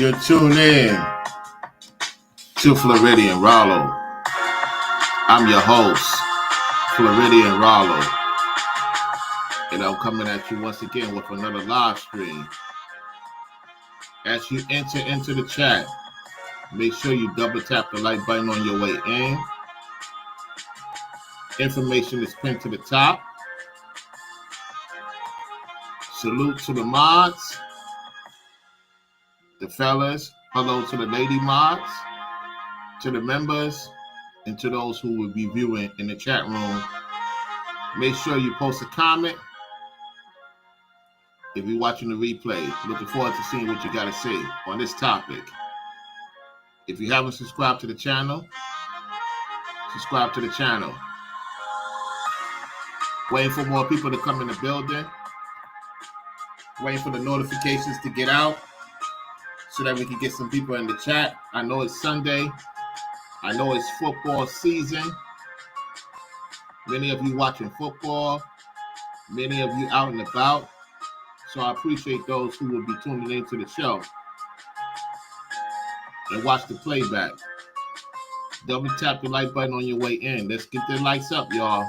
You're tuned in to Floridian Rollo. I'm your host, Floridian Rollo, and I'm coming at you once again with another live stream. As you enter into the chat, make sure you double tap the like button on your way in. Information is pinned to the top. Salute to the mods, the fellas. Hello to the lady mods, to the members, and to those who will be viewing in the chat room. Make sure you post a comment. If you're watching the replay, looking forward to seeing what you got to say on this topic. If you haven't subscribed to the channel, subscribe to the channel. Waiting for more people to come in the building. Waiting for the notifications to get out so that we can get some people in the chat. I know it's Sunday. I know it's football season. Many of you watching football. Many of you out and about. So I appreciate those who will be tuning into the show and watch the playback. Double tap the like button on your way in. Let's get the lights up, y'all.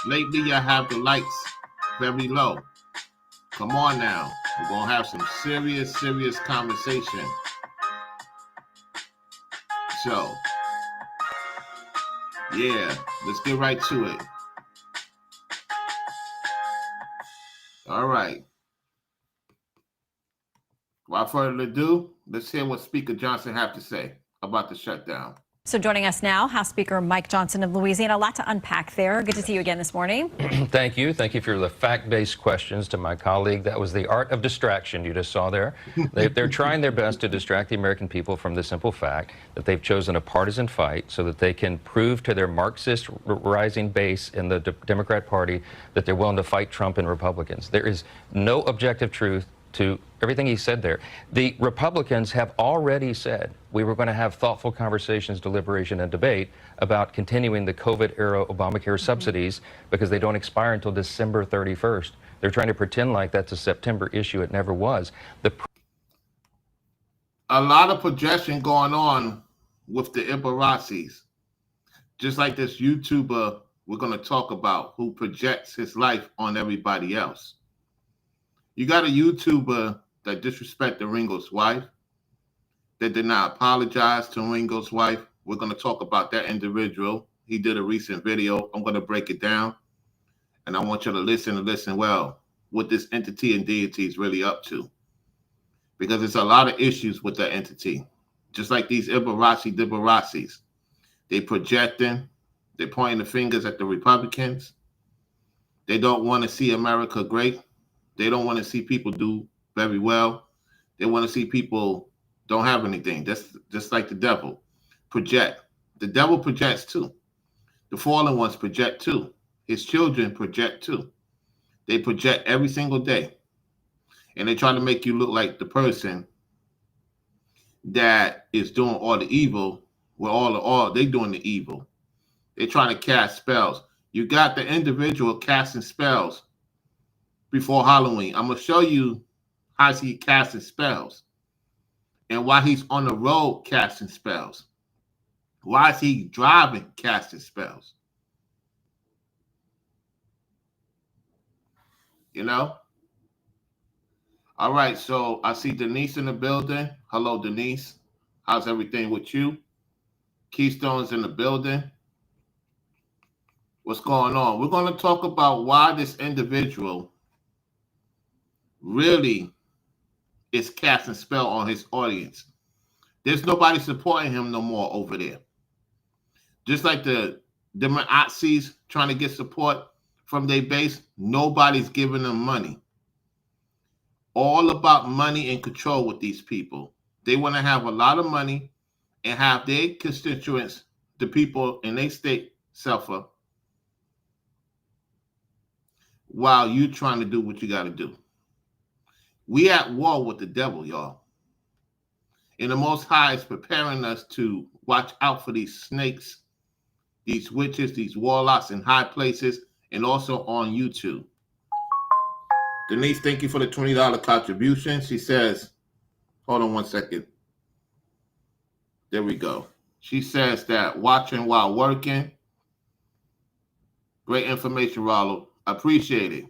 Lately, y'all have the lights very low. Come on now. We're going to have some serious conversation. So, yeah, let's get right to it. All right. Without further ado, let's hear what Speaker Johnson have to say about the shutdown. So joining us now, House Speaker Mike Johnson of Louisiana. A lot to unpack there. Good to see you again this morning. Thank you. Thank you for the fact-based questions to my colleague. That was the art of distraction you just saw there. They're trying their best to distract the American people from the simple fact that they've chosen a partisan fight so that they can prove to their Marxist rising base in the Democrat Party that they're willing to fight Trump and Republicans. There is no objective truth to everything he said there. The Republicans have already said we were going to have thoughtful conversations, deliberation, and debate about continuing the COVID-era Obamacare subsidies because they don't expire until December 31st. They're trying to pretend like that's a September issue. It never was. A lot of projection going on with the Ibarracis. Just like this YouTuber we're going to talk about who projects his life on everybody else. You got a YouTuber that disrespected Ringo's wife, that did not apologize to Ringo's wife. We're going to talk about that individual. He did a recent video. I'm going to break it down, and I want you to listen well what this entity and deity is really up to, because there's a lot of issues with that entity. Just like these Ibarracis, they projecting, they're pointing the fingers at the Republicans. They don't want to see America great. They don't want to see people do very well. They want to see people don't have anything. That's just like the devil. Project. The devil projects too. The fallen ones project too. His children project too. They project every single day. And they try to make you look like the person that is doing all the evil, where they doing the evil. They're trying to cast spells. You got the individual casting spells before Halloween. I'm going to show you how he casting spells and why he's on the road casting spells. Why is he driving casting spells? You know? All right, so I see Denise in the building. Hello, Denise. How's everything with you? Keystone's in the building. What's going on? We're going to talk about why this individual really is casting spell on his audience. There's nobody supporting him no more over there. Just like the Nazis trying to get support from their base, nobody's giving them money. All about money and control with these people. They want to have a lot of money and have their constituents, the people in their state, suffer while you trying to do what you got to do. We at war with the devil, y'all. And the Most High is preparing us to watch out for these snakes, these witches, these warlocks in high places, and also on YouTube. Denise, thank you for the $20 contribution. She says, Hold on 1 second. There we go. She says that watching while working. Great information, Rollo. Appreciate it.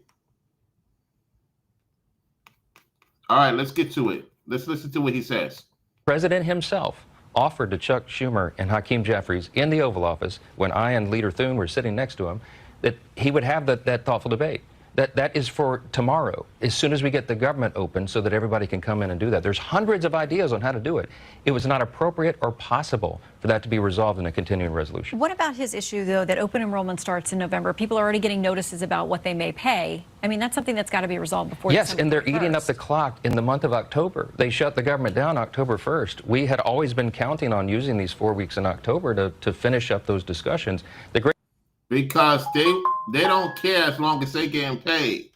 All right, let's get to it. Let's listen to what he says. President himself offered to Chuck Schumer and Hakeem Jeffries in the Oval Office when I and Leader Thune were sitting next to him that he would have that thoughtful debate. That is for tomorrow, as soon as we get the government open so that everybody can come in and do that. There's hundreds of ideas on how to do it. It was not appropriate or possible for that to be resolved in a continuing resolution. What about his issue, though, that open enrollment starts in November? People are already getting notices about what they may pay. I mean, that's something that's got to be resolved before Yes, December and they're 31st. eating up the clock in the month of October. They shut the government down October 1st. We had always been counting on using these 4 weeks in October to finish up those discussions. Because they don't care as long as they getting paid.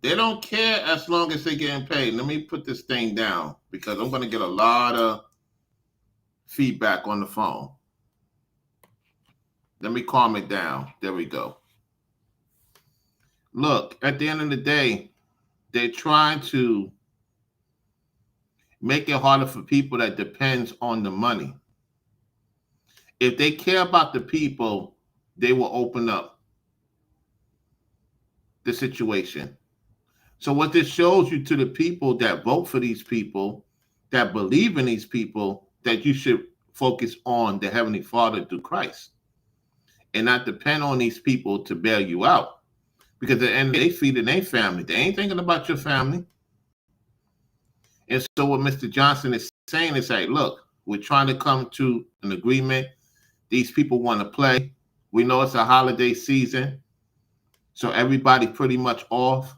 They don't care as long as they're getting paid. Let me put this thing down because I'm going to get a lot of feedback on the phone. Let me calm it down. There we go. Look, at the end of the day, they're trying to make it harder for people that depends on the money. If they care about the people, they will open up the situation. So what this shows you to the people that vote for these people, that believe in these people, that you should focus on the Heavenly Father through Christ and not depend on these people to bail you out. Because at the end, they feeding their family. They ain't thinking about your family. And so what Mr. Johnson is saying is like, look, we're trying to come to an agreement. These people want to play. We know it's a holiday season, so everybody pretty much off.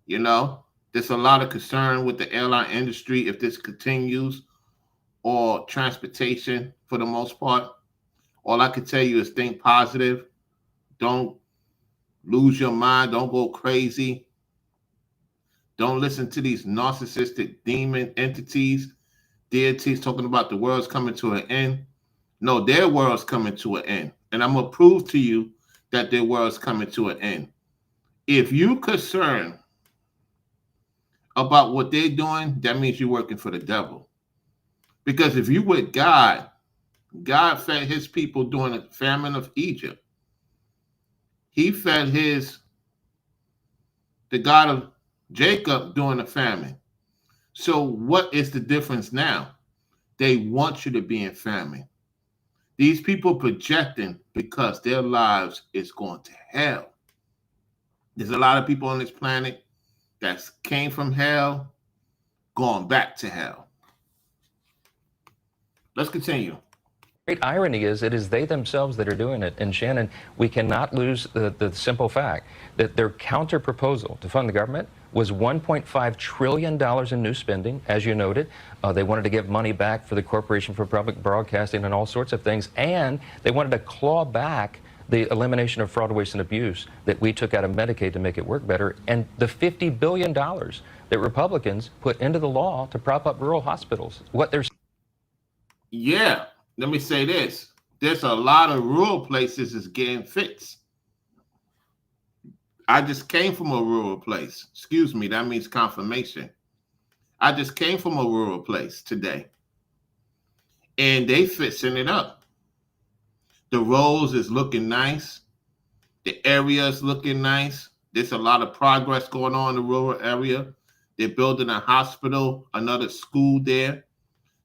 You know, there's a lot of concern with the airline industry if this continues, or transportation for the most part. All I can tell you is think positive. Don't lose your mind. Don't go crazy. Don't listen to these narcissistic demon entities, deities talking about the world's coming to an end. No, their world's coming to an end. And I'm going to prove to you that their world's coming to an end. If you're concerned about what they're doing, that means you're working for the devil. Because if you with God, God fed his people during the famine of Egypt. He fed the God of Jacob during the famine. So what is the difference now? They want you to be in famine. These people projecting because their lives is going to hell. There's a lot of people on this planet that came from hell, going back to hell. Let's continue. Great irony is it is they themselves that are doing it. And Shannon, we cannot lose the simple fact that their counter proposal to fund the government was $1.5 trillion in new spending, as you noted. They wanted to give money back for the Corporation for Public Broadcasting and all sorts of things. And they wanted to claw back the elimination of fraud, waste, and abuse that we took out of Medicaid to make it work better, and the $50 billion that Republicans put into the law to prop up rural hospitals. Yeah, let me say this. There's a lot of rural places is getting fixed. I just came from a rural place. Excuse me, that means confirmation. I just came from a rural place today. And they fixing it up. The roads is looking nice. The area is looking nice. There's a lot of progress going on in the rural area. They're building a hospital, another school there.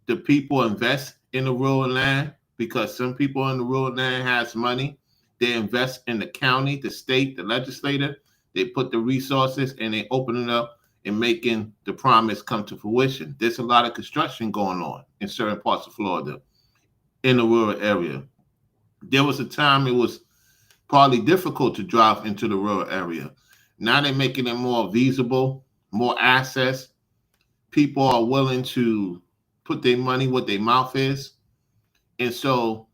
The people invest in the rural land because some people in the rural land has money. They invest in the county, the state, the legislator. They put the resources and they open it up and making the promise come to fruition. There's a lot of construction going on in certain parts of Florida in the rural area. There was a time it was probably difficult to drive into the rural area. Now they're making it more feasible, more access. People are willing to put their money where their mouth is. And so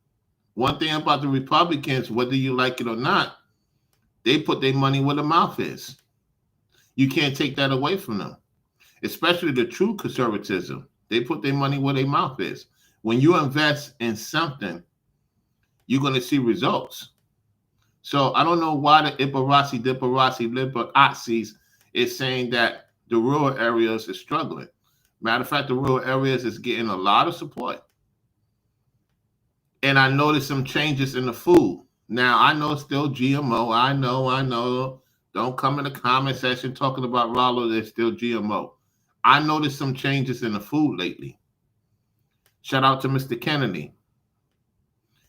one thing about the Republicans, whether you like it or not, they put their money where the mouth is. You can't take that away from them, especially the true conservatism. They put their money where their mouth is. When you invest in something, you're going to see results. So I don't know why the Ibarasi is saying that the rural areas is struggling. Matter of fact, the rural areas is getting a lot of support. And I noticed some changes in the food. Now, I know it's still GMO. I know. Don't come in the comment section talking about Rollo, there's still GMO. I noticed some changes in the food lately. Shout out to Mr. Kennedy,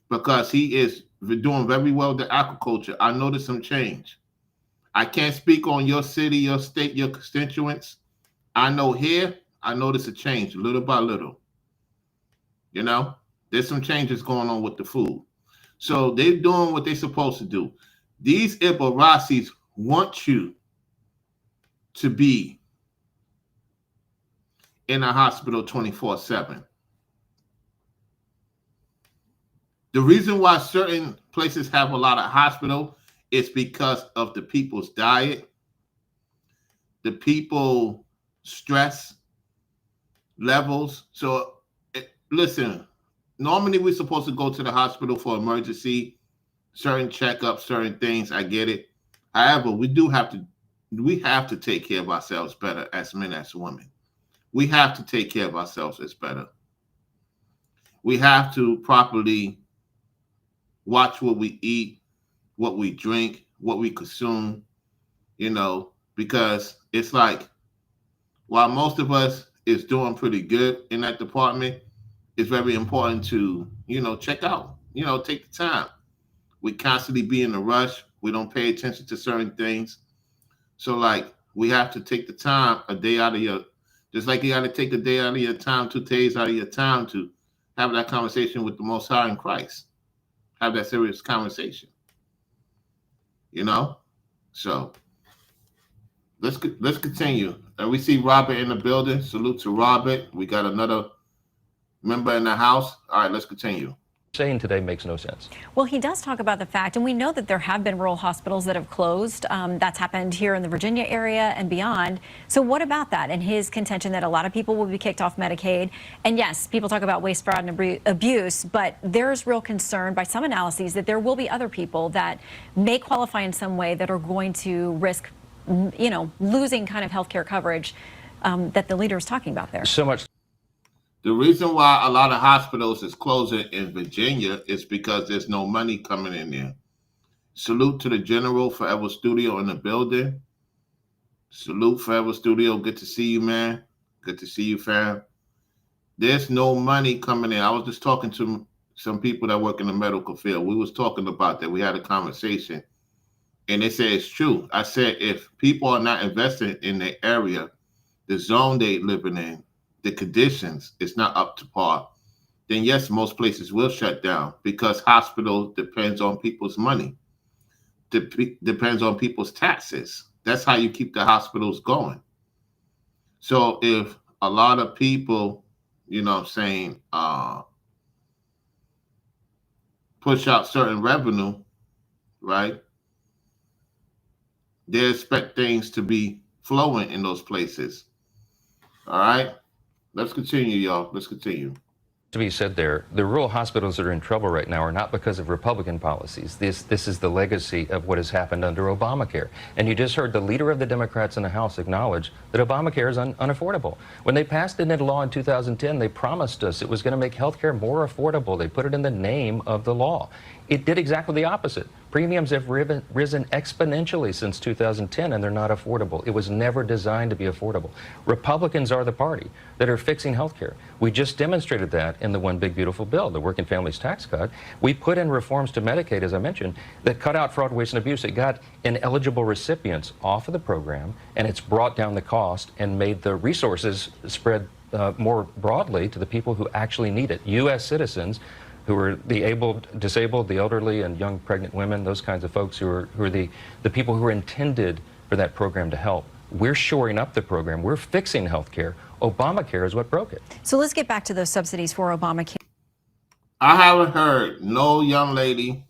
because he is doing very well with the agriculture. I noticed some change. I can't speak on your city, your state, your constituents. I know here, I noticed a change little by little. You know, there's some changes going on with the food. So they're doing what they're supposed to do. These Ibaracis want you to be in a hospital 24/7. The reason why certain places have a lot of hospital is because of the people's diet, the people stress levels. So listen, normally we're supposed to go to the hospital for emergency, certain checkups, certain things. I get it. However, we have to take care of ourselves better as men, as women. We have to take care of ourselves as better. We have to properly watch what we eat, what we drink, what we consume, you know, because it's like, while most of us is doing pretty good in that department, it's very important to, you know, check out, you know, take the time. We constantly be in a rush. We don't pay attention to certain things. So like, we have to take the time, a day out of your, just like you got to take a day out of your time, 2 days out of your time to have that conversation with the Most High in Christ. Have that serious conversation, you know? So let's continue. And we see Robert in the building. Salute to Robert. We got another member in the house. All right, let's continue. Saying today makes no sense. Well, he does talk about the fact, and we know that there have been rural hospitals that have closed. That's happened here in the Virginia area and beyond. So what about that and his contention that a lot of people will be kicked off Medicaid? And yes, people talk about waste, fraud, and abuse, but there's real concern by some analyses that there will be other people that may qualify in some way that are going to risk, you know, losing kind of healthcare coverage that the leader is talking about there. So much. The reason why a lot of hospitals is closing in Virginia is because there's no money coming in there. Salute to the General Forever Studio in the building. Salute Forever Studio. Good to see you, man. Good to see you, fam. There's no money coming in. I was just talking to some people that work in the medical field. We was talking about that. We had a conversation. And they said it's true. I said, if people are not investing in the area, the zone they living in, the conditions is not up to par, then yes, most places will shut down because hospital depends on people's money, depends on people's taxes. That's how you keep the hospitals going. So if a lot of people, you know what I'm saying, push out certain revenue, right, they expect things to be flowing in those places. All right. Let's continue, y'all. Let's continue. To be said there, the rural hospitals that are in trouble right now are not because of Republican policies. This is the legacy of what has happened under Obamacare. And you just heard the leader of the Democrats in the House acknowledge that Obamacare is unaffordable. When they passed it into law in 2010, they promised us it was going to make health care more affordable. They put it in the name of the law. It did exactly the opposite. Premiums have risen exponentially since 2010, and they're not affordable. It was never designed to be affordable. Republicans are the party that are fixing health care. We just demonstrated that in the One Big Beautiful Bill, the Working Families Tax Cut. We put in reforms to Medicaid, as I mentioned, that cut out fraud, waste, and abuse. It got ineligible recipients off of the program, and it's brought down the cost and made the resources spread more broadly to the people who actually need it. U.S. citizens who are the disabled, the elderly, and young pregnant women, those kinds of folks who are the people who are intended for that program to help. We're shoring up the program. We're fixing health care. Obamacare is what broke it. So let's get back to those subsidies for Obamacare. I haven't heard no young lady,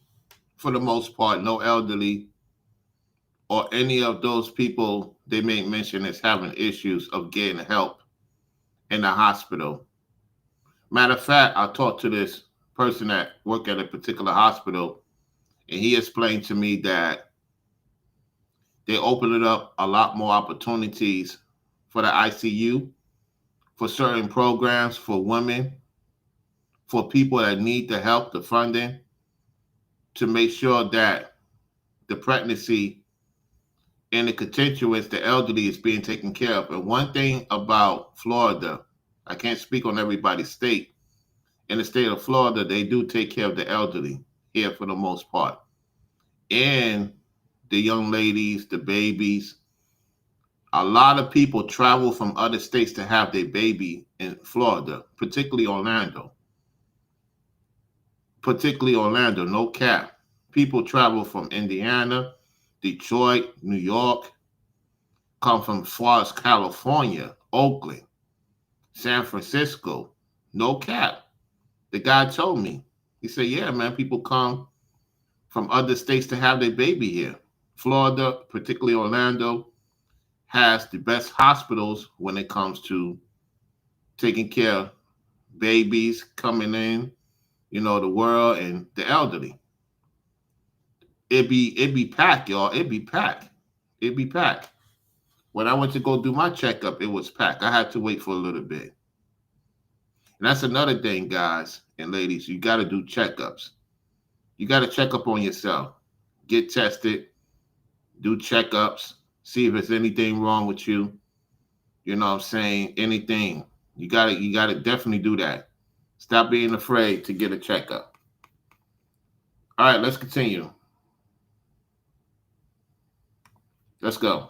for the most part, no elderly, or any of those people they may mention as having issues of getting help in the hospital. Matter of fact, I talked to this person that worked at a particular hospital, and he explained to me that they opened it up a lot more opportunities for the ICU, for certain programs for women, for people that need the help, the funding, to make sure that the pregnancy and the constituents, the elderly, is being taken care of. And one thing about Florida, I can't speak on everybody's state. In the state of Florida, they do take care of the elderly here for the most part. And the young ladies, the babies. A lot of people travel from other states to have their baby in Florida, particularly Orlando. No cap. People travel from Indiana, Detroit, New York, come from as far as California, Oakland, San Francisco, no cap. The guy told me, he said, yeah, man, people come from other states to have their baby here. Florida, particularly Orlando, has the best hospitals when it comes to taking care of babies coming in, the world, and the elderly. It'd be packed, y'all. It'd be packed. When I went to go do my checkup, it was packed. I had to wait for a little bit. And that's another thing, guys and ladies. You got to do checkups. You got to check up on yourself. Get tested. Do checkups. See if there's anything wrong with you. You know what I'm saying? Anything. You gotta definitely do that. Stop being afraid to get a checkup. All right, let's continue. Let's go.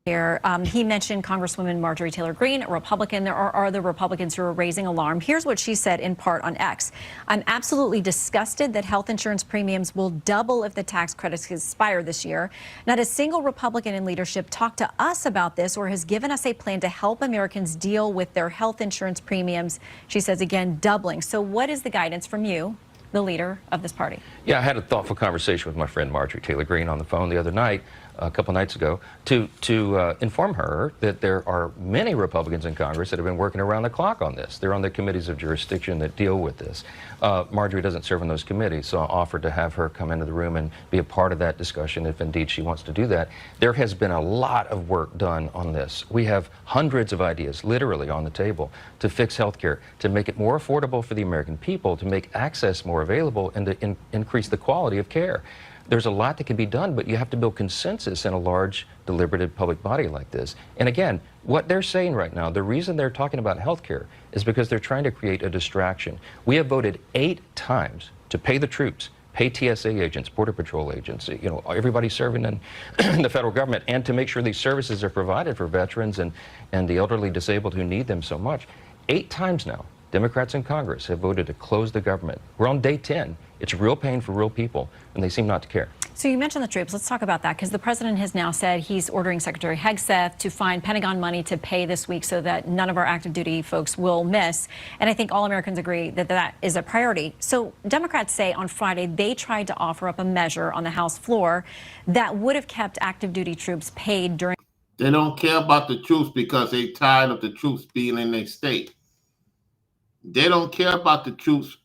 Here, he mentioned Congresswoman Marjorie Taylor Greene, a Republican. There are other Republicans who are raising alarm. Here's what she said in part on X. I'm absolutely disgusted that health insurance premiums will double if the tax credits expire this year. Not a single Republican in leadership talked to us about this or has given us a plan to help Americans deal with their health insurance premiums. She says, again, doubling. So what is the guidance from you, the leader of this party? Yeah, I had a thoughtful conversation with my friend Marjorie Taylor Greene on the phone the other night, a couple nights ago, to inform her that there are many Republicans in Congress that have been working around the clock on this. They're on the committees of jurisdiction that deal with this. Marjorie doesn't serve on those committees, so I offered to have her come into the room and be a part of that discussion if indeed she wants to do that. There has been a lot of work done on this. We have hundreds of ideas literally on the table to fix health care, to make it more affordable for the American people, to make access more available, and to increase the quality of care. There's a lot that can be done, but you have to build consensus in a large, deliberative public body like this. And again, what they're saying right now, the reason they're talking about health care is because they're trying to create a distraction. We have voted 8 times to pay the troops, pay TSA agents, Border Patrol agents, everybody serving in the federal government, and to make sure these services are provided for veterans and the elderly disabled who need them so much. 8 times now, Democrats in Congress have voted to close the government. We're on day 10. It's real pain for real people, and they seem not to care. So you mentioned the troops. Let's talk about that, because the president has now said he's ordering Secretary Hegseth to find Pentagon money to pay this week so that none of our active duty folks will miss. And I think all Americans agree that that is a priority. So Democrats say on Friday they tried to offer up a measure on the House floor that would have kept active duty troops paid during. They don't care about the troops because they're tired of the troops being in their state. They don't care about the troops.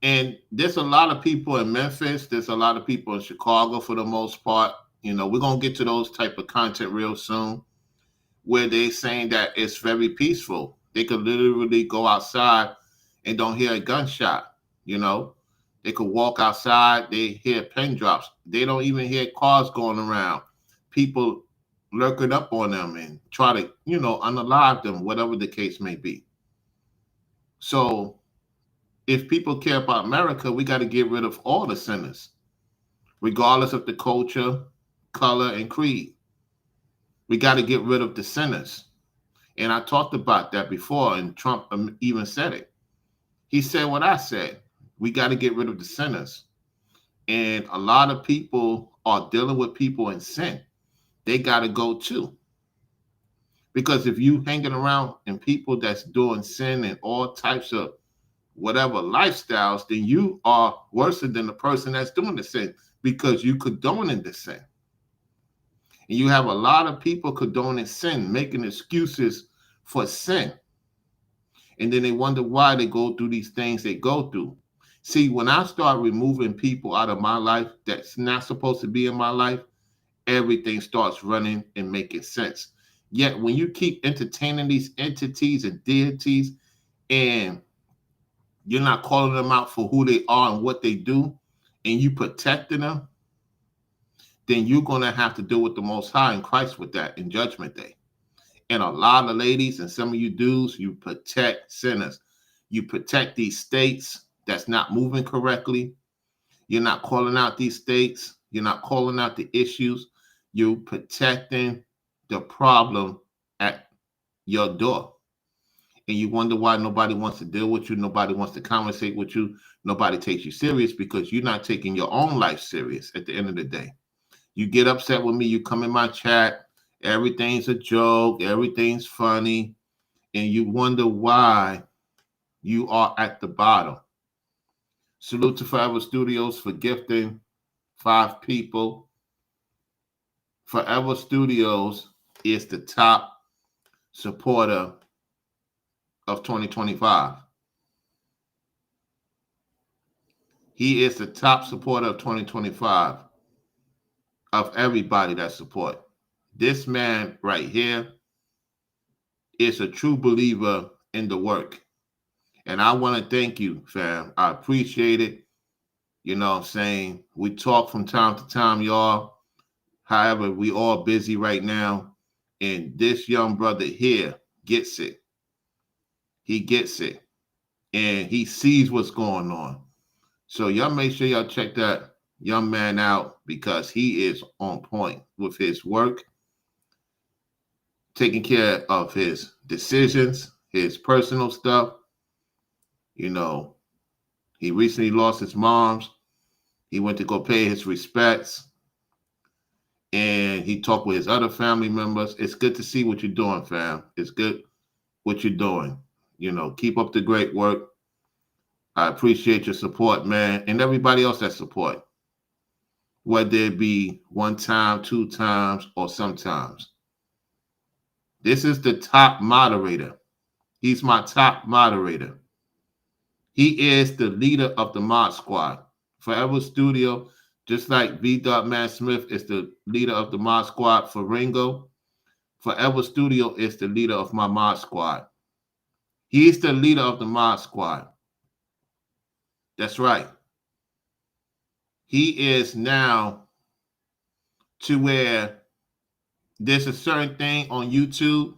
And there's a lot of people in Memphis. There's a lot of people in Chicago for the most part. We're going to get to those type of content real soon, where they're saying that it's very peaceful. They could literally go outside and don't hear a gunshot. They could walk outside. They hear pin drops. They don't even hear cars going around. People lurking up on them and try to, unalive them, whatever the case may be. So if people care about America, we got to get rid of all the sinners, regardless of the culture, color, and creed. We got to get rid of the sinners. And I talked about that before, and Trump even said it. He said what I said. We got to get rid of the sinners. And a lot of people are dealing with people in sin. They got to go too. Because if you hanging around and people that's doing sin and all types of whatever lifestyles, then you are worse than the person that's doing the sin, because you condoning the sin. And you have a lot of people condoning sin, making excuses for sin. And then they wonder why they go through these things they go through. See, when I start removing people out of my life that's not supposed to be in my life, everything starts running and making sense. Yet when you keep entertaining these entities and deities, and you're not calling them out for who they are and what they do, and you protecting them, then you're going to have to deal with the Most High and Christ with that in Judgment Day. And a lot of ladies and some of you dudes, you protect sinners. You protect these states that's not moving correctly. You're not calling out these states. You're not calling out the issues. You're protecting the problem at your door. And you wonder why nobody wants to deal with you. Nobody wants to conversate with you. Nobody takes you serious because you're not taking your own life serious at the end of the day. You get upset with me. You come in my chat. Everything's a joke. Everything's funny. And you wonder why you are at the bottom. Salute to Forever Studios for gifting 5 people. Forever Studios is the top supporter of 2025. He is the top supporter of 2025 of everybody that support. This man right here is a true believer in the work. And I want to thank you, fam. I appreciate it. You know what I'm saying? We talk from time to time, y'all. However, we all busy right now. And this young brother here gets it. He gets it. And he sees what's going on. So y'all make sure y'all check that young man out because he is on point with his work, taking care of his decisions, his personal stuff. You know, he recently lost his moms. He went to go pay his respects. And he talked with his other family members. It's good to see what you're doing, fam. It's good what you're doing. You know, keep up the great work. I appreciate your support, man. And everybody else that support. Whether it be 1 time, 2 times, or sometimes. This is the top moderator. He's my top moderator. He is the leader of the mod squad. Forever Studio, just like V.Man Smith is the leader of the mod squad for Ringo. Forever Studio is the leader of my mod squad. He's the leader of the mod squad. That's right. He is now to where there's a certain thing on YouTube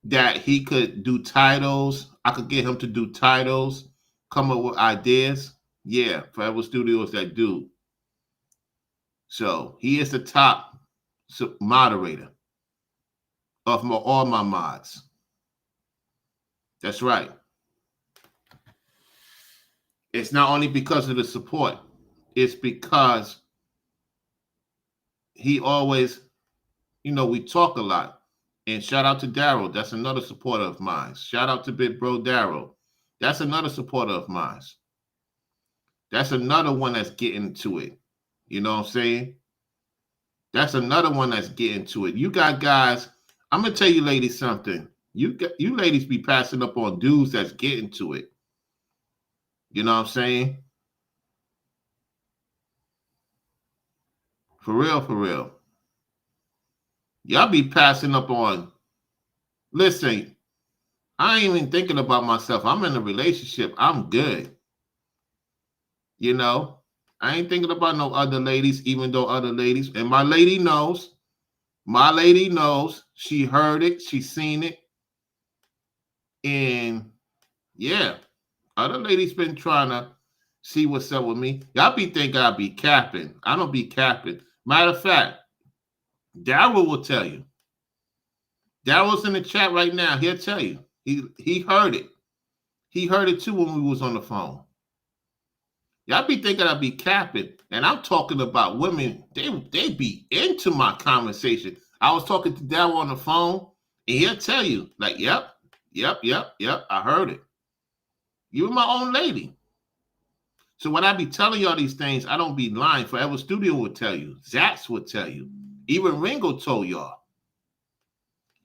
that he could do titles. I could get him to do titles, come up with ideas. Yeah, Forever Studio is that dude. So he is the top moderator of all my mods. That's right. It's not only because of the support. It's because he always, you know, we talk a lot. And shout out to Daryl. That's another supporter of mine. Shout out to Big Bro Daryl. That's another supporter of mine. That's another one that's getting to it. You know what I'm saying? That's another one that's getting to it. You got guys, I'm going to tell you ladies something. You ladies be passing up on dudes that's getting to it. You know what I'm saying? For real, for real. Y'all be passing up on, listen, I ain't even thinking about myself. I'm in a relationship. I'm good. You know, I ain't thinking about no other ladies, even though other ladies, and my lady knows, she heard it, she seen it. And yeah, other ladies been trying to see what's up with me. Y'all be thinking I be capping. I don't be capping. Matter of fact, Daryl will tell you. Daryl's in the chat right now. He'll tell you. He heard it. He heard it too when we was on the phone. Y'all be thinking I be capping. And I'm talking about women. They be into my conversation. I was talking to Daryl on the phone, and he'll tell you, like, yep, I heard it. You were my own lady. So when I be telling y'all these things, I don't be lying. Forever Studio will tell you. Zax will tell you. Even Ringo told y'all.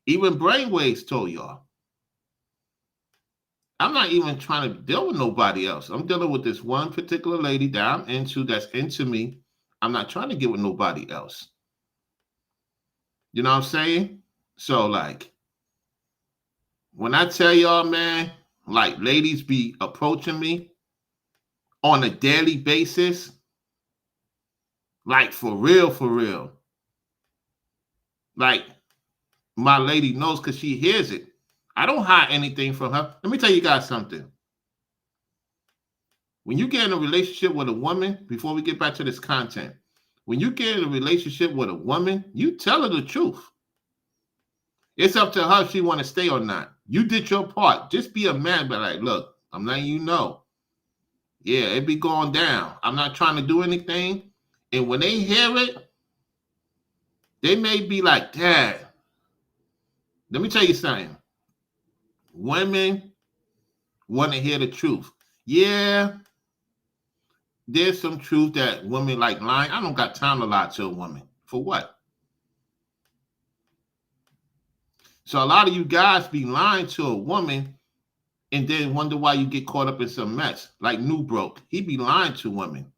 Even Brainwaves told y'all. I'm not even trying to deal with nobody else. I'm dealing with this one particular lady that I'm into, that's into me. I'm not trying to get with nobody else. You know what I'm saying? So like, when I tell y'all, man, like ladies be approaching me on a daily basis, like for real, for real. Like my lady knows because she hears it. I don't hide anything from her. Let me tell you guys something. When you get in a relationship with a woman, before we get back to this content, when you get in a relationship with a woman, you tell her the truth. It's up to her if she want to stay or not. You did your part. Just be a man, but like, look, I'm letting you know. Yeah, it be going down. I'm not trying to do anything. And when they hear it, they may be like, Dad, let me tell you something. Women want to hear the truth. Yeah, there's some truth that women like lying. I don't got time to lie to a woman. For what? So a lot of you guys be lying to a woman and then wonder why you get caught up in some mess. Like Nubreed, he be lying to women.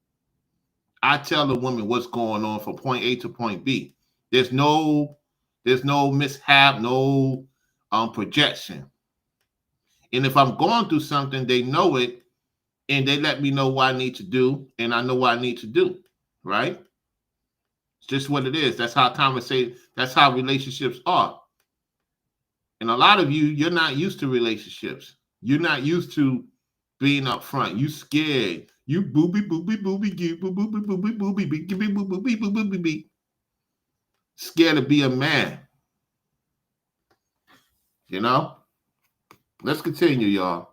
I tell the woman what's going on from point A to point B. There's no mishap, no projection. And if I'm going through something, they know it, and they let me know what I need to do, and I know what I need to do, right? It's just what it is. That's how that's how relationships are. And a lot of you, you're not used to relationships. You're not used to being upfront. You scared. You booby booby booby booby booby booby booby booby booby booby booby. Scared to be a man. You know? Let's continue, y'all.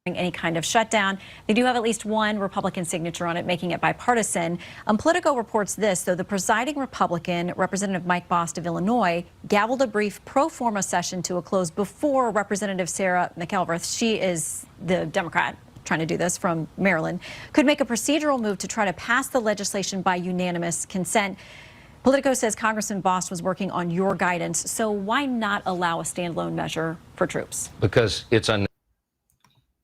Any kind of shutdown. They do have at least one Republican signature on it, making it bipartisan. Politico reports this, though: the presiding Republican, Representative Mike Bost of Illinois, gavelled a brief pro forma session to a close before Representative Sarah McElrath, she is the Democrat trying to do this from Maryland, could make a procedural move to try to pass the legislation by unanimous consent. Politico says Congressman Bost was working on your guidance, so why not allow a standalone measure for troops? Because it's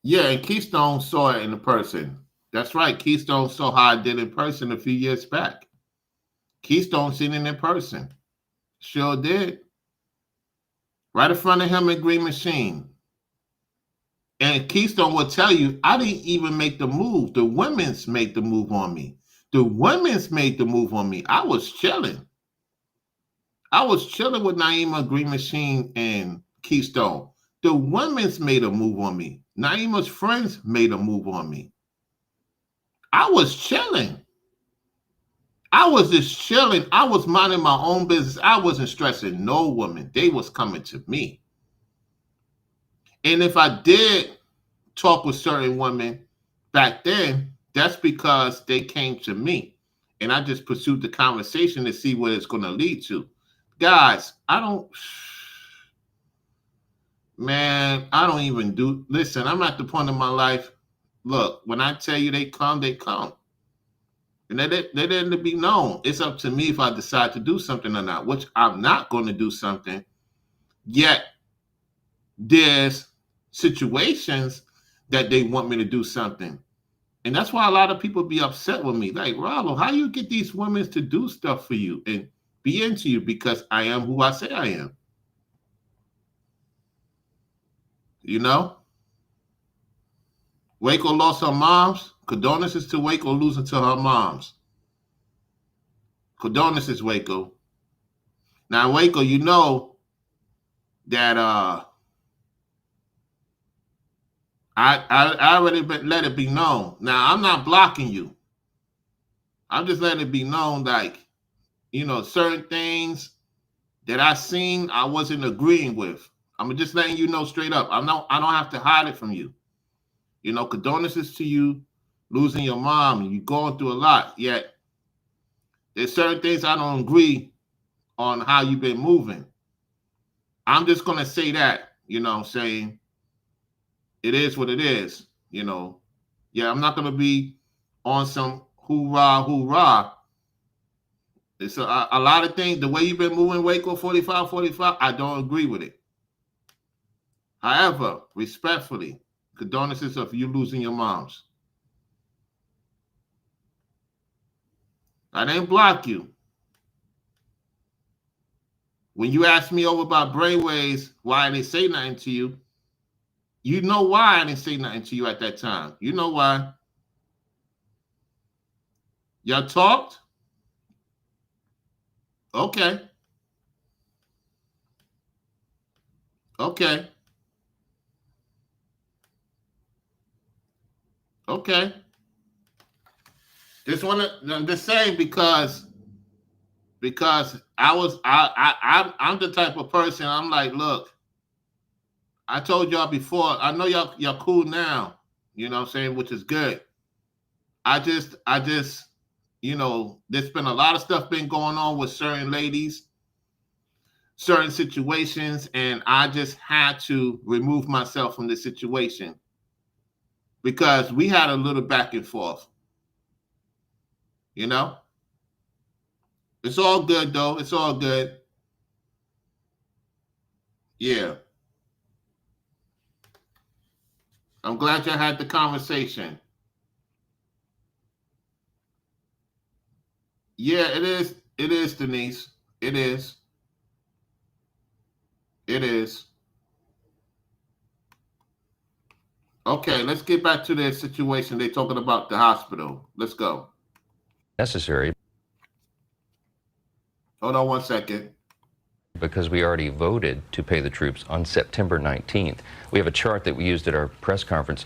Yeah, and Keystone saw it in person. That's right. Keystone saw how I did in person a few years back. Keystone seen it in person. Sure did. Right in front of him in Green Machine. And Keystone will tell you, I didn't even make the move. The women's made the move on me. The women's made the move on me. I was chilling. I was chilling with Naima, Green Machine, and Keystone. The women's made a move on me. Naima's friends made a move on me. I was chilling. I was just chilling. I was minding my own business. I wasn't stressing no woman. They was coming to me. And if I did talk with certain women back then, that's because they came to me. And I just pursued the conversation to see what it's going to lead to. Guys, I don't even do, listen, I'm at the point in my life, look, when I tell you they come, they come. And they didn't to be known. It's up to me if I decide to do something or not, which I'm not going to do something. Yet, there's situations that they want me to do something. And that's why a lot of people be upset with me. Like, Rollo, how you get these women to do stuff for you and be into you? Because I am who I say I am. You know? Waco lost her moms. Condolences to Waco losing to her moms. Condolences, Waco. Now, Waco, you know that I already let it be known. Now, I'm not blocking you. I'm just letting it be known, like, you know, certain things that I seen I wasn't agreeing with. I'm just letting you know straight up. I don't have to hide it from you. You know, condolences to you losing your mom. You're going through a lot. Yet there's certain things I don't agree on how you've been moving. I'm just gonna say that, you know what I'm saying? It is what it is, you know. Yeah, I'm not gonna be on some hoorah, hoorah. It's a lot of things. The way you've been moving Waco 45, I don't agree with it. However, respectfully, condolences of you losing your moms. I didn't block you. When you asked me over about brainwaves, why I didn't say nothing to you, you know why I didn't say nothing to you at that time. You know why. Y'all talked? Okay. Okay. Okay. Just want to just say because I'm the type of person. I'm like, look, I told y'all before. I know y'all cool now. You know what I'm saying, which is good. I just there's been a lot of stuff been going on with certain ladies, certain situations, and I just had to remove myself from the situation because we had a little back and forth. You know, it's all good though. It's all good. Yeah. I'm glad y'all had the conversation. Yeah, it is. It is, Denise. It is. It is. Okay, let's get back to the situation. They're talking about the hospital. Let's go. Necessary. Hold on 1 second. Because we already voted to pay the troops on September 19th. We have a chart that we used at our press conference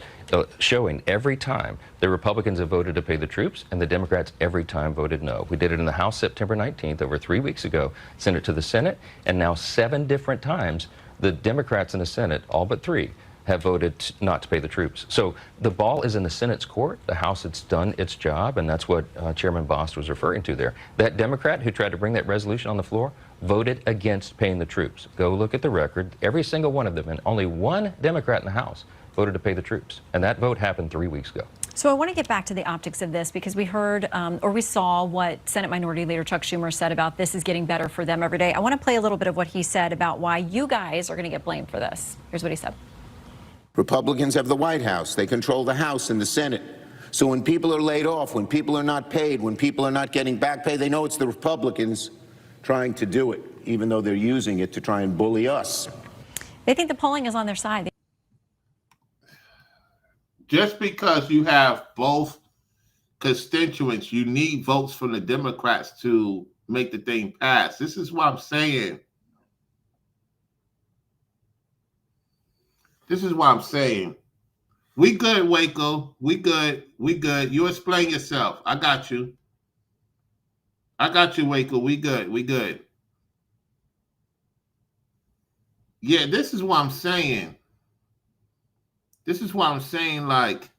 showing every time the Republicans have voted to pay the troops and the Democrats every time voted no. We did it in the House September 19th, over 3 weeks ago, sent it to the Senate, and now 7 different times the Democrats in the Senate, all but 3, have voted not to pay the troops. So the ball is in the Senate's court. The House has done its job, and that's what Chairman Bost was referring to there. That Democrat who tried to bring that resolution on the floor voted against paying the troops. Go look at the record. Every single one of them, and only 1 Democrat in the House voted to pay the troops. And that vote happened 3 weeks ago. So I want to get back to the optics of this because we heard or we saw what Senate Minority Leader Chuck Schumer said about this is getting better for them every day. I want to play a little bit of what he said about why you guys are going to get blamed for this. Here's what he said. Republicans have the White House. They control the House and the Senate. So when people are laid off, when people are not paid, when people are not getting back pay, they know it's the Republicans trying to do it, even though they're using it to try and bully us. They think the polling is on their side. Just because you have both constituents, you need votes from the Democrats to make the thing pass. This is what I'm saying. This is what I'm saying. We good, Waco. We good. We good. You explain yourself. I got you. I got you, Waco. We good. We good. Yeah, this is what I'm saying. This is what I'm saying. Like,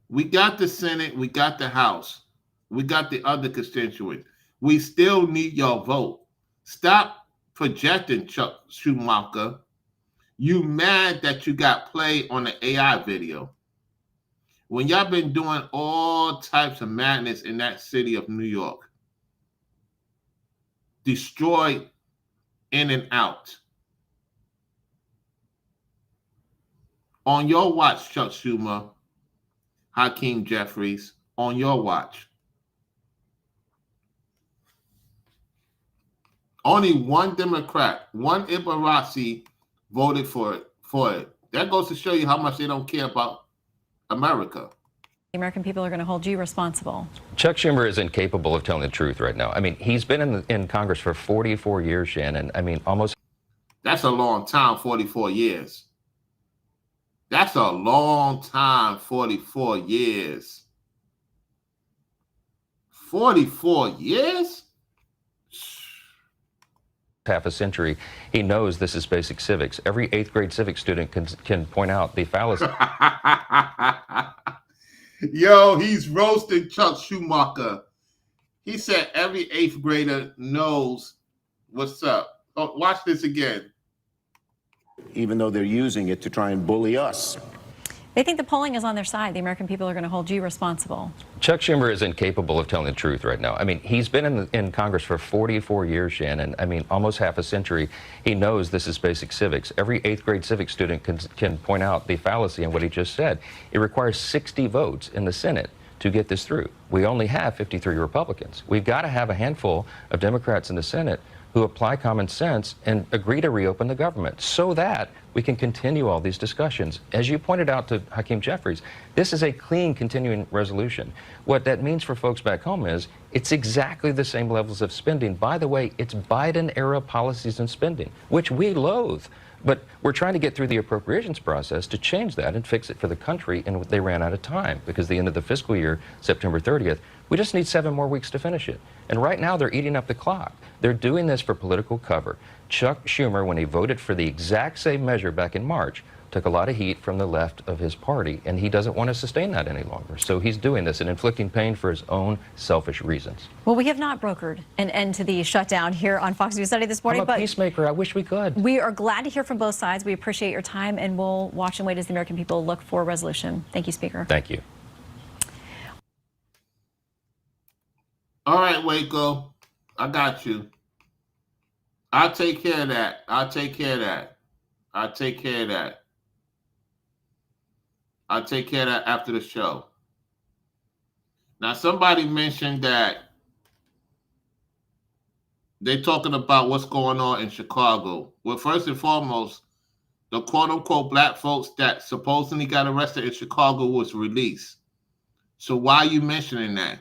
we got the Senate. We got the House. We got the other constituents. We still need your vote. Stop projecting, Chuck Schumacher. You mad that you got played on the AI video when y'all been doing all types of madness in that city of New York, destroyed in and out. On your watch, Chuck Schumer, Hakeem Jeffries, on your watch. Only 1 Democrat, 1 Ibarasi voted for it. That goes to show you how much they don't care about America. The American people are going to hold you responsible. Chuck Schumer is incapable of telling the truth right now. I mean, he's been in Congress for 44 years, Shannon. I mean, almost. That's a long time, 44 years. That's a long time, 44 years. 44 years? Half a century. He knows this is basic civics. Every 8th grade civics student can point out the fallacy. Yo, he's roasting Chuck Schumacher. He said every 8th grader knows what's up. Oh, watch this again. Even though they're using it to try and bully us. They think the polling is on their side. The American people are going to hold you responsible. Chuck Schumer is incapable of telling the truth right now. I mean, he's been in Congress for 44 years, Shannon. I mean, almost half a century. He knows this is basic civics. Every 8th grade civics student can point out the fallacy in what he just said. It requires 60 votes in the Senate to get this through. We only have 53 Republicans. We've got to have a handful of Democrats in the Senate who apply common sense and agree to reopen the government so that we can continue all these discussions. As you pointed out to Hakeem Jeffries, this is a clean continuing resolution. What that means for folks back home is it's exactly the same levels of spending. By the way, it's Biden-era policies and spending, which we loathe. But we're trying to get through the appropriations process to change that and fix it for the country, and they ran out of time because the end of the fiscal year, September 30th, we just need 7 more weeks to finish it. And right now they're eating up the clock. They're doing this for political cover. Chuck Schumer, when he voted for the exact same measure back in March, took a lot of heat from the left of his party, and he doesn't want to sustain that any longer. So he's doing this and inflicting pain for his own selfish reasons. Well, we have not brokered an end to the shutdown here on Fox News Sunday this morning. I'm a peacemaker. I wish we could. We are glad to hear from both sides. We appreciate your time, and we'll watch and wait as the American people look for a resolution. Thank you, Speaker. Thank you. All right, Waco, I got you. I'll take care of that. I'll take care of that. I'll take care of that. I'll take care of that after the show. Now, somebody mentioned that they're talking about what's going on in Chicago. Well, first and foremost, the quote-unquote black folks that supposedly got arrested in Chicago was released. So why are you mentioning that?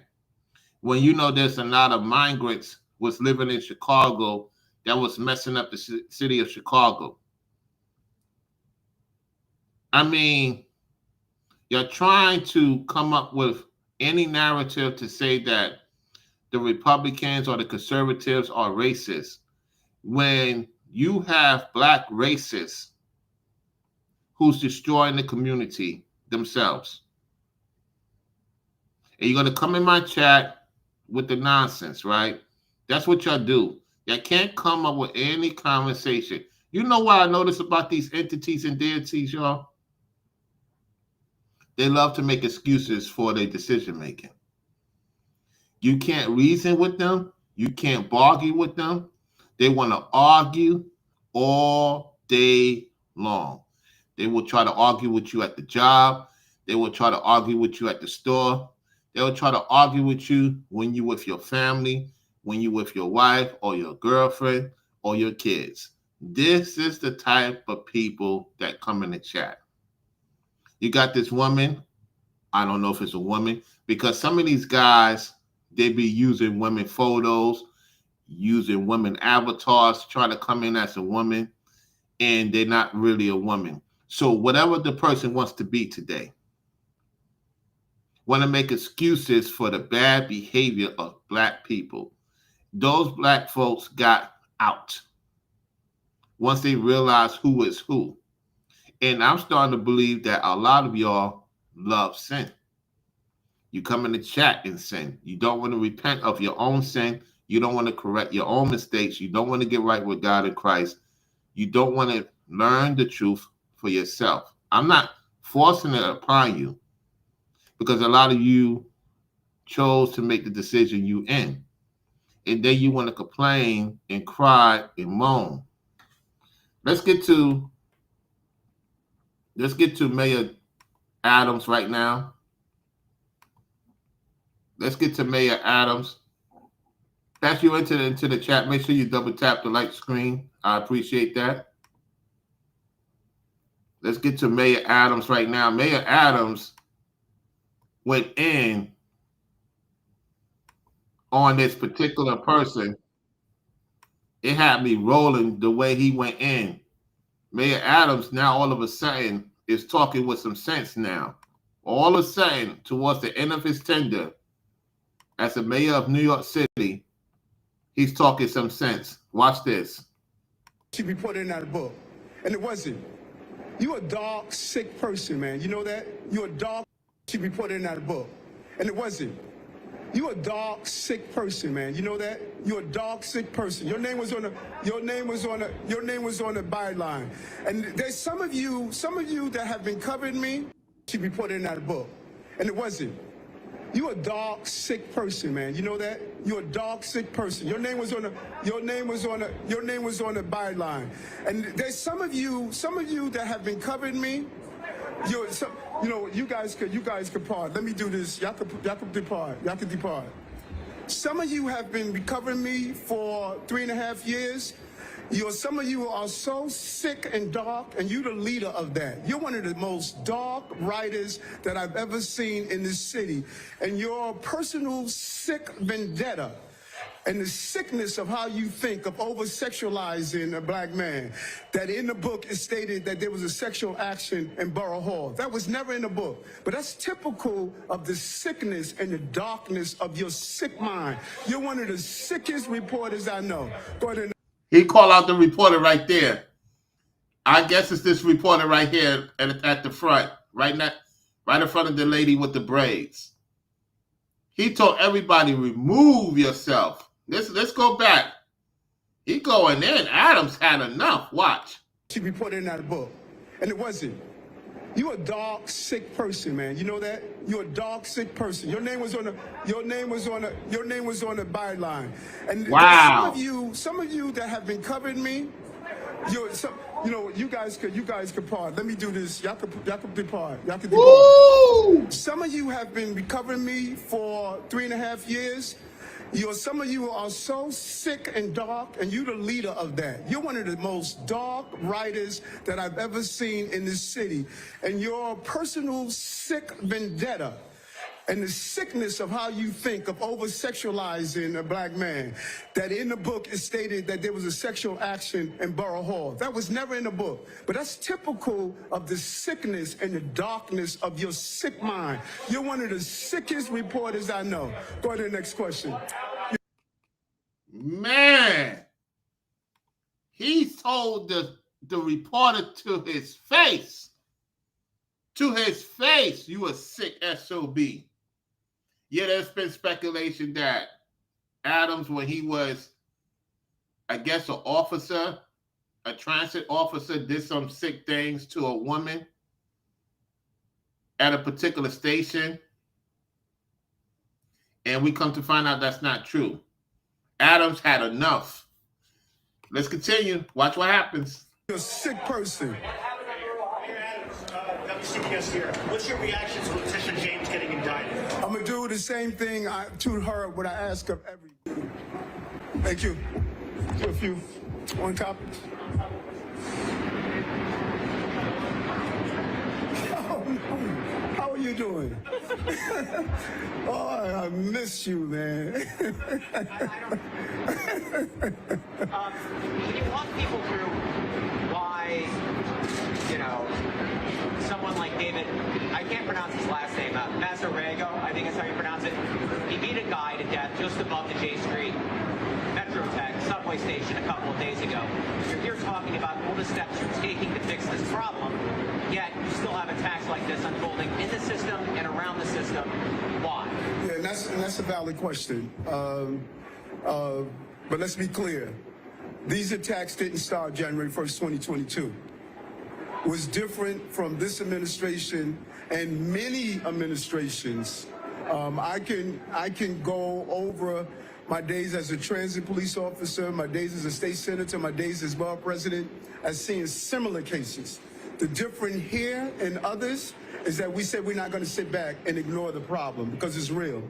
When you know there's a lot of migrants was living in Chicago that was messing up the city of Chicago. I mean, you're trying to come up with any narrative to say that the Republicans or the conservatives are racist when you have black racists who's destroying the community themselves. And you're going to come in my chat with the nonsense, right? That's what y'all do. Y'all can't come up with any conversation. You know what I notice about these entities and deities, y'all? They love to make excuses for their decision making. You can't reason with them. You can't bargain with them. They want to argue all day long. They will try to argue with you at the job. They will try to argue with you at the store. They'll try to argue with you when you're with your family, when you're with your wife or your girlfriend or your kids. This is the type of people that come in the chat. You got this woman. I don't know if it's a woman, because some of these guys, they be using women photos, using women avatars, trying to come in as a woman, and they're not really a woman. So whatever the person wants to be today, want to make excuses for the bad behavior of black people. Those black folks got out once they realized who is who. And I'm starting to believe that a lot of y'all love sin. You come in the chat and sin. You don't want to repent of your own sin. You don't want to correct your own mistakes. You don't want to get right with God in Christ. You don't want to learn the truth for yourself. I'm not forcing it upon you, because a lot of you chose to make the decision you in. And then you want to complain and cry and moan. Let's get to Mayor Adams right now. Let's get to Mayor Adams. As you enter into the chat, make sure you double tap the like screen. I appreciate that. Let's get to Mayor Adams right now. Mayor Adams went in on this particular person. It had me rolling the way he went in. Mayor Adams now all of a sudden is talking with some sense now. All of a sudden, towards the end of his tenure as the mayor of New York City, he's talking some sense. Watch this. Should be put in that book. And it wasn't. You a dog, sick person, man. You know that? You a dog should be put in that book. And it wasn't. You a dog, sick person, man. You know that? You a dog, sick person. Your name was on the byline. And there's some of you that have been covering me should be put in that book. And it wasn't. You a dog, sick person, man. You know that? You a dog, sick person. Your name was on the byline. And there's some of you that have been covering me You guys could part. Let me do this. Y'all could depart. Y'all could depart. Some of you have been covering me for 3.5 years. Some of you are so sick and dark, and you're the leader of that. You're one of the most dark writers that I've ever seen in this city. And your personal sick vendetta and the sickness of how you think of over-sexualizing a black man, that in the book is stated that there was a sexual action in Borough Hall. That was never in the book. But that's typical of the sickness and the darkness of your sick mind. You're one of the sickest reporters I know. Go ahead. He called out the reporter right there. I guess it's this reporter right here at the front, right in front of the lady with the braids. He told everybody, remove yourself. Let's go back. He going in. Adams had enough. Watch. She reported in that book, and it wasn't. You a dark, sick person, man. You know that? You're a dark, sick person. Your name was on the byline. And wow. Some of you that have been covering me, you guys could part. Let me do this. Y'all could depart. Y'all could depart. Woo! Some of you have been covering me for 3.5 years. Some of you are so sick and dark, and you're the leader of that. You're one of the most dark writers that I've ever seen in this city. And your personal sick vendetta and the sickness of how you think of over-sexualizing a black man, that in the book is stated that there was a sexual action in Borough Hall. That was never in the book. But that's typical of the sickness and the darkness of your sick mind. You're one of the sickest reporters I know. Go to the next question. Man, he told the reporter to his face, you a sick SOB. Yeah, there's been speculation that Adams, when he was, I guess, an officer, a transit officer, did some sick things to a woman at a particular station. And we come to find out that's not true. Adams had enough. Let's continue. Watch what happens. You're a sick person. What's your reaction to Letitia James getting indicted? I'm going to do the same thing to her what I ask of every. Thank you. A few on topics. Oh, no. How are you doing? Oh, I miss you, man. Can you walk people through why, someone like David, I can't pronounce his last name, Mazarego, I think that's how you pronounce it. He beat a guy to death just above the J Street Metro Tech subway station a couple of days ago. You're here talking about all the steps you're taking to fix this problem, yet you still have attacks like this unfolding in the system and around the system. Why? Yeah, and that's a valid question. But let's be clear. These attacks didn't start January 1st, 2022. Was different from this administration and many administrations. I can go over my days as a transit police officer, my days as a state senator, my days as borough president, as seeing similar cases. The difference here and others is that we said we're not going to sit back and ignore the problem because it's real.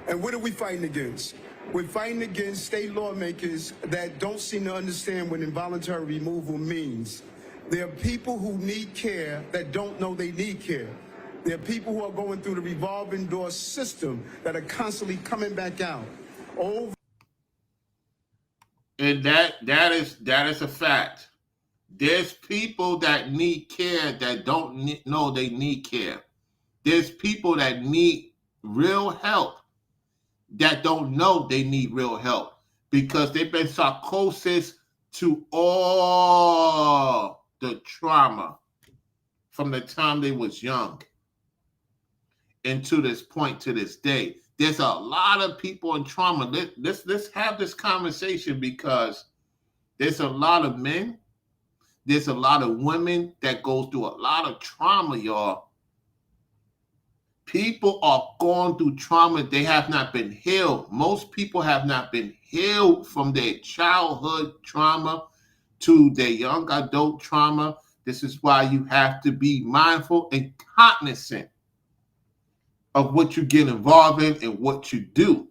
And what are we fighting against? We're fighting against state lawmakers that don't seem to understand what involuntary removal means. There are people who need care that don't know they need care. There are people who are going through the revolving door system that are constantly coming back out. And that is a fact. There's people that need care that don't know they need care. There's people that need real help that don't know they need real help because they've been psychosis to all the trauma from the time they was young and to this point, to this day. There's a lot of people in trauma. Let's have this conversation because there's a lot of men, there's a lot of women that go through a lot of trauma, y'all. People are going through trauma. They have not been healed. Most people have not been healed from their childhood trauma to their young adult trauma This is why you have to be mindful and cognizant of what you get involved in and what you do.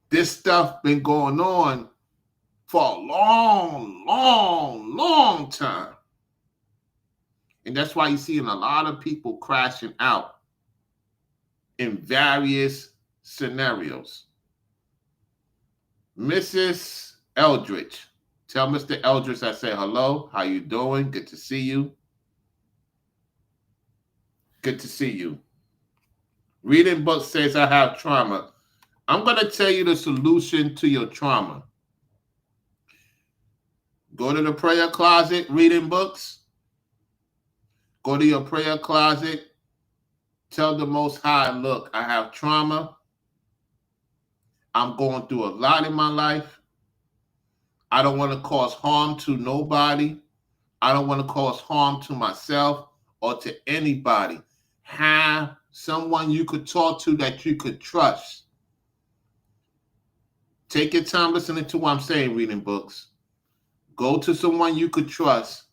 This stuff been going on for a long time. And that's why you're seeing a lot of people crashing out in various scenarios. Mrs. Eldridge, tell Mr. Eldridge I say hello. How you doing? Good to see you. Good to see you. Reading book says I have trauma. I'm going to tell you the solution to your trauma. Go to the prayer closet, reading books. Go to your prayer closet. Tell the Most High, look, I have trauma. I'm going through a lot in my life. I don't want to cause harm to nobody. I don't want to cause harm to myself or to anybody. Have someone you could talk to that you could trust. Take your time listening to what I'm saying, reading books. Go to someone you could trust.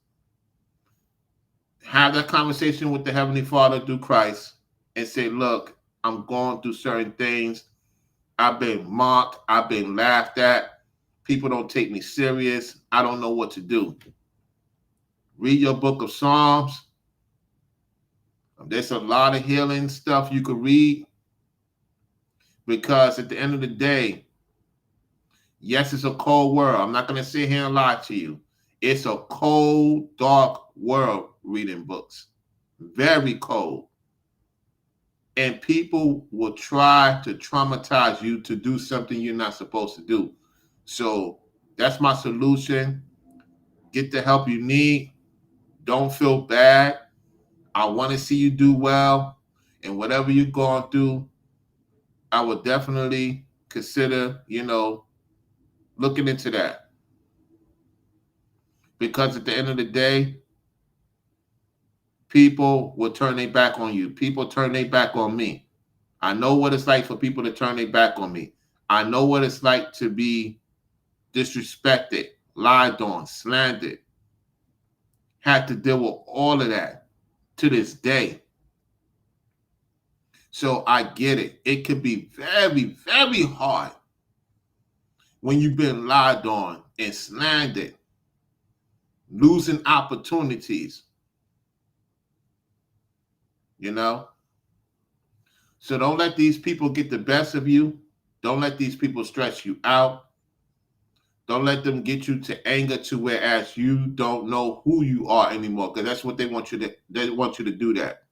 Have that conversation with the Heavenly Father through Christ and say, look, I'm going through certain things. I've been mocked. I've been laughed at. People don't take me serious. I don't know what to do. Read your book of Psalms. There's a lot of healing stuff you could read, because at the end of the day, yes, it's a cold world. I'm not going to sit here and lie to you. It's a cold, dark world, reading books. Very cold. And people will try to traumatize you to do something you're not supposed to do. So that's my solution. Get the help you need. Don't feel bad. I want to see you do well. And whatever you're going through, I would definitely consider, looking into that. Because at the end of the day, people will turn their back on you. People turn their back on me. I know what it's like for people to turn their back on me. I know what it's like to be disrespected, lied on, slandered. Had to deal with all of that to this day. So I get it. It can be very, very hard when you've been lied on and slandered, losing opportunities. So don't let these people get the best of you. Don't let these people stress you out. Don't let them get you to anger to whereas you don't know who you are anymore, because that's what they want you to do that.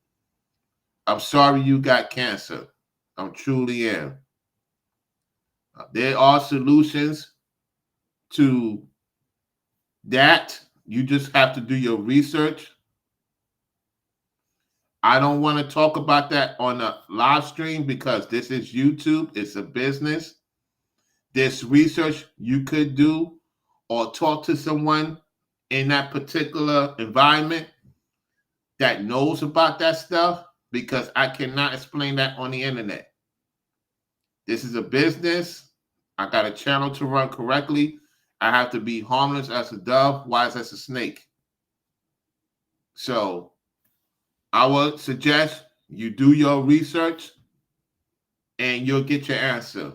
I'm sorry you got cancer. I truly am. There are solutions to that. You just have to do your research. I don't want to talk about that on a live stream because this is YouTube. It's a business. There's research you could do or talk to someone in that particular environment that knows about that stuff, because I cannot explain that on the internet. This is a business. I got a channel to run correctly. I have to be harmless as a dove, wise as a snake. So I would suggest you do your research and you'll get your answer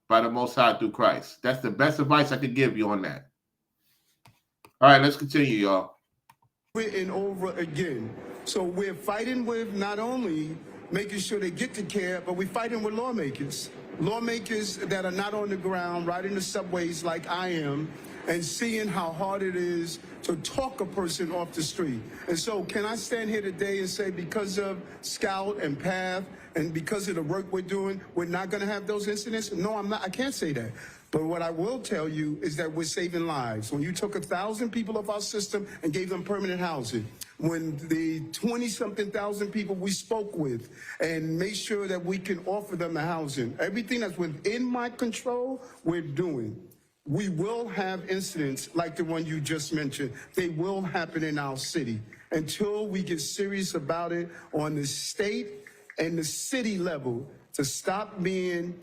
by the Most High through Christ. That's the best advice I could give you on that. All right, let's continue, y'all. And over again. So we're fighting with not only making sure they get the care, but we're fighting with lawmakers. Lawmakers that are not on the ground, riding the subways like I am, and seeing how hard it is to talk a person off the street. And so can I stand here today and say, because of Scout and PATH and because of the work we're doing, we're not going to have those incidents? No, I'm not. I can't say that. But what I will tell you is that we're saving lives. When you took 1,000 people off our system and gave them permanent housing, when the 20-something thousand people we spoke with and made sure that we can offer them the housing, everything that's within my control, we're doing. We will have incidents like the one you just mentioned. They will happen in our city. Until we get serious about it on the state and the city level, to stop being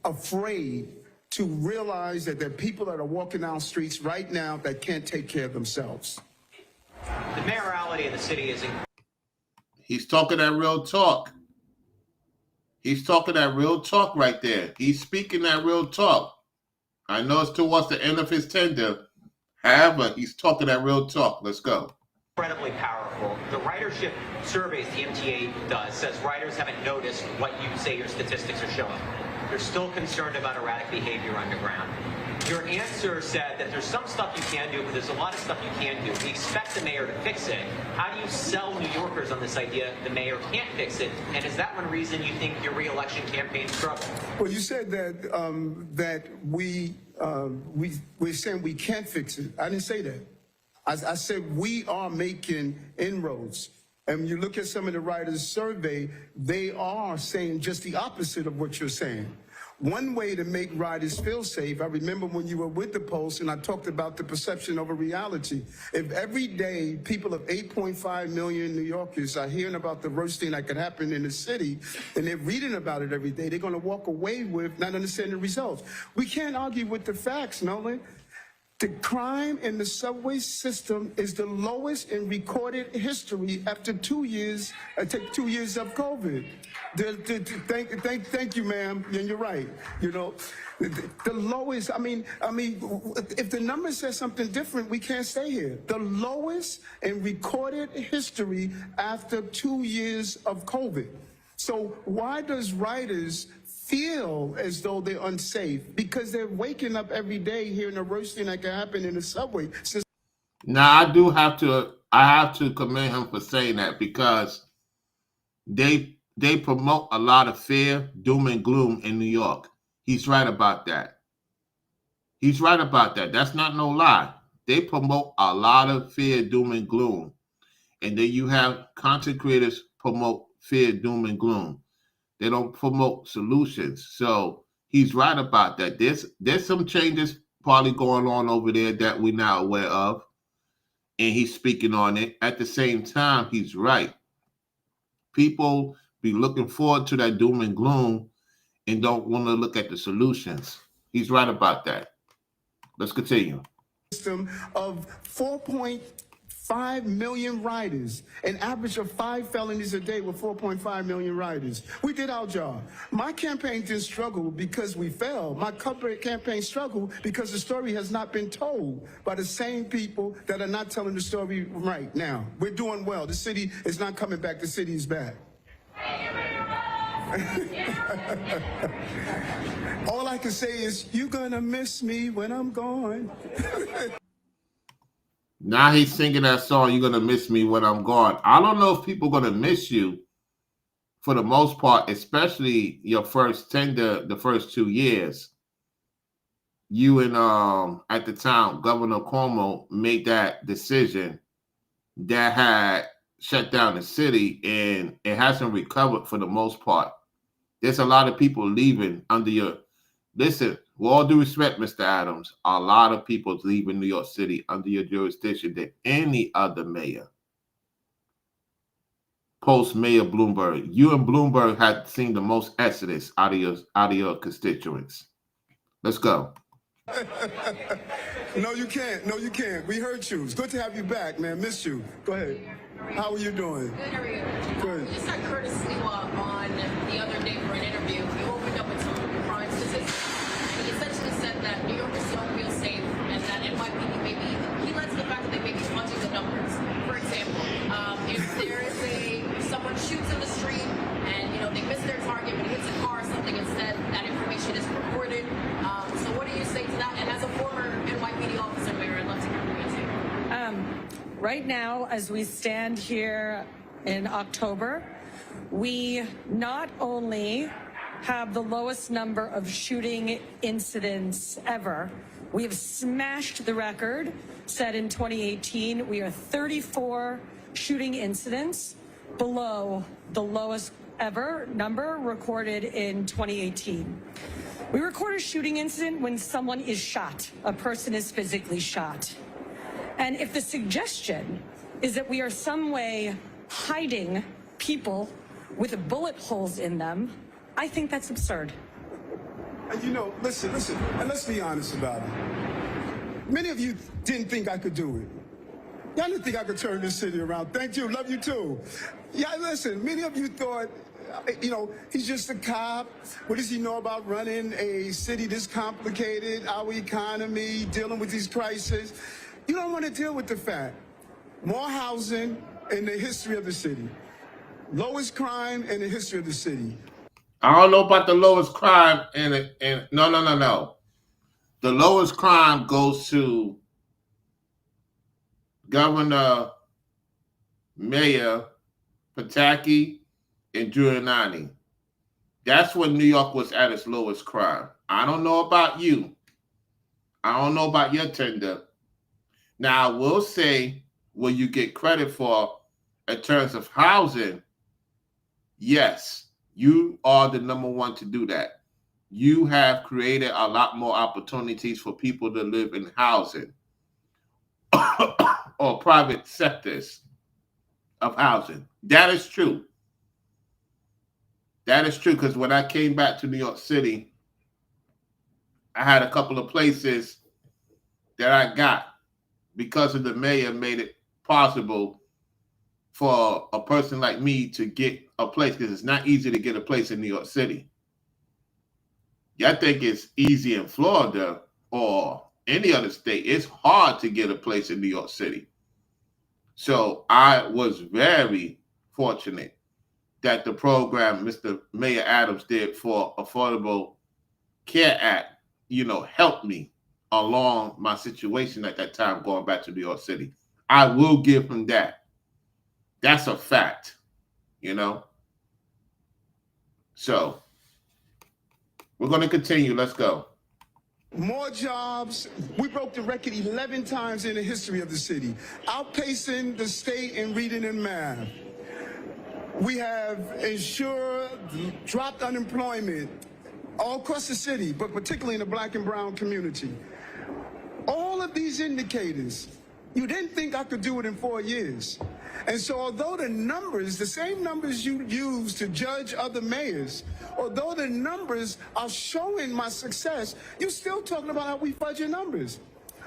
afraid to realize that there are people that are walking down streets right now that can't take care of themselves. The mayoralty of the city is He's talking that real talk. He's talking that real talk right there. He's speaking that real talk. I know it's towards the end of his tenure. However, he's talking that real talk. Let's go. incredibly powerful. The ridership surveys the MTA does says riders haven't noticed what you say your statistics are showing. They're still concerned about erratic behavior underground. Your answer said that there's some stuff you can do, but there's a lot of stuff you can't do. We expect the mayor to fix it. How do you sell New Yorkers on this idea the mayor can't fix it? And is that one reason you think your re-election campaign struggled? Well, you said that we're saying we can't fix it. I didn't say that. I said we are making inroads. And when you look at some of the writers' survey, they are saying just the opposite of what you're saying. One way to make riders feel safe, I remember when you were with the Post and I talked about the perception over reality. If every day people of 8.5 million New Yorkers are hearing about the worst thing that could happen in the city and they're reading about it every day, they're going to walk away with not understanding the results. We can't argue with the facts, Nolan. The crime in the subway system is the lowest in recorded history after 2 years, take 2 years of COVID. Thank you, ma'am. And you're right. You know, the lowest. I mean, if the number says something different, we can't stay here. The lowest in recorded history after 2 years of COVID. So why does riders feel as though they're unsafe? Because they're waking up every day hearing the worst thing that can happen in the subway. Now I have to commend him for saying that, because they promote a lot of fear, doom and gloom in New York. He's right about that. He's right about that. That's not no lie. They promote a lot of fear, doom and gloom. And then you have content creators promote fear, doom and gloom. They don't promote solutions. So he's right about that. There's some changes probably going on over there that we're not aware of. And he's speaking on it. At the same time, he's right. People be looking forward to that doom and gloom and don't want to look at the solutions. He's right about that. Let's continue. System of 4.5 million riders, an average of 5 felonies a day with 4.5 million riders. We did our job. My campaign didn't struggle because we failed. My campaign struggled because the story has not been told by the same people that are not telling the story right now. We're doing well. The city is not coming back. The city is back. All I can say is, you're gonna miss me when I'm gone. Now he's singing that song, "You're Gonna Miss Me When I'm Gone." I don't know if people are gonna miss you for the most part, especially your first tender, the first 2 years. You and at the time, Governor Cuomo made that decision that had shut down the city, and it hasn't recovered for the most part. There's a lot of people leaving under your, listen, with all due respect, Mr. Adams, a lot of people leaving New York City under your jurisdiction than any other mayor. Post-Mayor Bloomberg. You and Bloomberg had seen the most exodus out of your constituents. Let's go. No, you can't. No, you can't. We heard you. It's good to have you back, man. Missed you. Go ahead. How are you doing? Good, how are you? Good. You just had Curtis Lewa on the other day for an interview. You opened up with some crime statistics. He essentially said that New Yorkers don't feel safe and that NYPD maybe, he led to the fact that they may be fudging the numbers. For example, if there is someone shoots in the street and, you know, they miss their target but hits a car or something instead, that information is reported. So what do you say to that? And as a former NYPD officer, Mayor, I'd love to hear from you too. Right now, as we stand here in October, we not only have the lowest number of shooting incidents ever, we have smashed the record set in 2018. We are 34 shooting incidents below the lowest ever number recorded in 2018. We record a shooting incident when someone is shot, a person is physically shot. And if the suggestion is that we are some way hiding people with bullet holes in them, I think that's absurd. And you know, listen, and let's be honest about it. Many of you didn't think I could do it. Y'all didn't think I could turn this city around. Thank you, love you too. Yeah, listen, many of you thought, you know, he's just a cop. What does he know about running a city this complicated, our economy, dealing with these crises? You don't want to deal with the fact. More housing in the history of the city. Lowest crime in the history of the city. I don't know about the lowest crime no. The lowest crime goes to Governor, Mayor Pataki, and Giuliani. That's when New York was at its lowest crime. I don't know about you. I don't know about your tender. Now, I will say, will you get credit for, in terms of housing? Yes, you are the number one to do that. You have created a lot more opportunities for people to live in housing or private sectors of housing. That is true. That is true, because when I came back to New York City, I had a couple of places that I got because of the mayor made it possible for a person like me to get a place, because it's not easy to get a place in New York City. Y'all think it's easy in Florida or any other state. It's hard to get a place in New York City. So I was very fortunate that the program Mr. Mayor Adams did for Affordable Care Act, you know, helped me along my situation at that time going back to New York City. I will give him that. That's a fact, you know. So we're going to continue. Let's go. More jobs. We broke the record 11 times in the history of the city, outpacing the state in reading and math. We have ensured dropped unemployment all across the city, but particularly in the Black and brown community. All of these indicators, you didn't think I could do it in 4 years. And so although the numbers, the same numbers you use to judge other mayors, although the numbers are showing my success, you're still talking about how we fudge your numbers.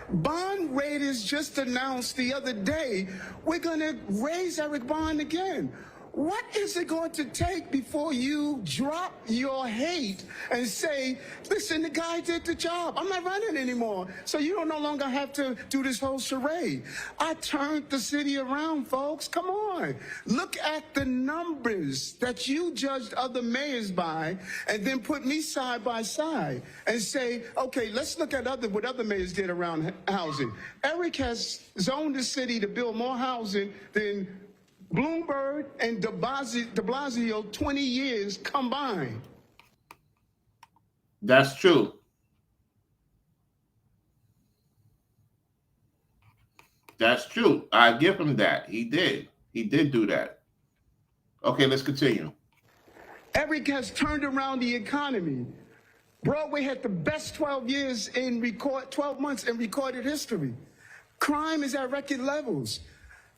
Bond raters just announced the other day, we're going to raise Eric Bond again. What is it going to take before you drop your hate and say, listen, the guy did the job. I'm not running anymore. So you don't no longer have to do this whole charade. I turned the city around, folks. Come on. Look at the numbers that you judged other mayors by, and then put me side by side and say, okay, let's look at what other mayors did around housing. Eric has zoned the city to build more housing than Bloomberg and de Blasio 20 years combined. That's true. That's true. I give him that. He did. He did do that. Okay, let's continue. Eric has turned around the economy. Broadway had the best 12 months in recorded history. Crime is at record levels.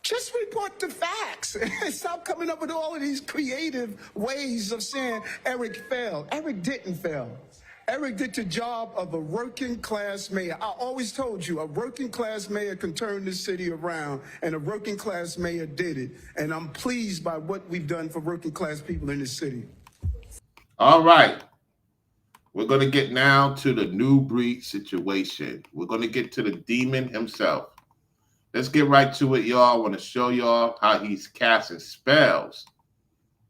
Just report the facts and stop coming up with all of these creative ways of saying Eric failed. Eric didn't fail. Eric did the job of a working class mayor. I always told you, a working class mayor can turn this city around, and a working class mayor did it. And I'm pleased by what we've done for working class people in this city. All right. We're going to get now to the Nubreed situation. We're going to get to the demon himself. Let's get right to it, y'all. I want to show y'all how he's casting spells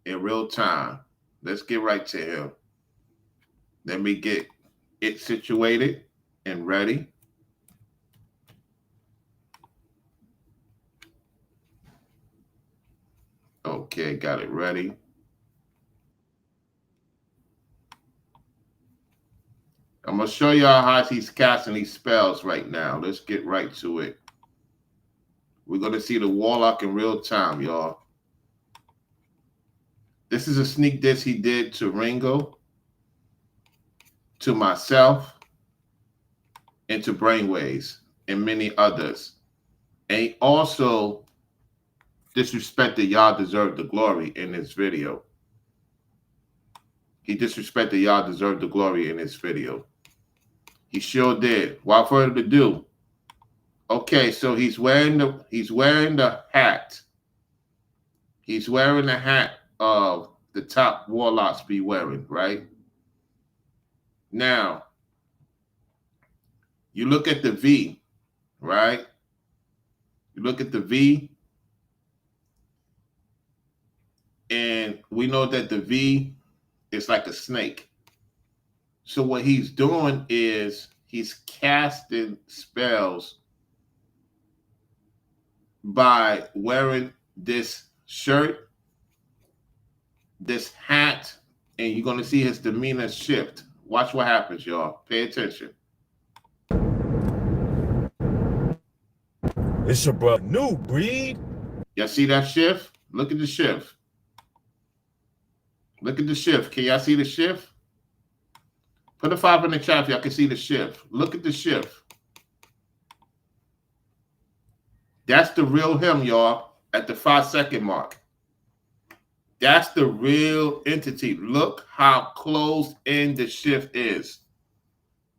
in real time. Let's get right to him. Let me get it situated and ready. Okay, got it ready. I'm going to show y'all how he's casting these spells right now. Let's get right to it. We're going to see the Warlock in real time, y'all. This is a sneak diss he did to Ringo, to myself, and to Brainwaves, and many others. And he also disrespected Y'all Deserve the Glory in this video. He disrespected Y'all Deserve the Glory in his video. He sure did. Without further ado, okay, so he's wearing the hat. He's wearing the hat of the top warlocks be wearing, right? Now, you look at the V, right? You look at the V, and we know that the V is like a snake. So what he's doing is he's casting spells by wearing this shirt, this hat, and you're going to see his demeanor shift. Watch what happens, y'all. Pay attention. It's your brother Nubreed. Y'all see that shift? Look at the shift. Look at the shift. Can y'all see the shift? Put a 5 in the chat if y'all can see the shift. Look at the shift. That's the real him, y'all, at the 5-second mark. That's the real entity. Look how closed in the shift is.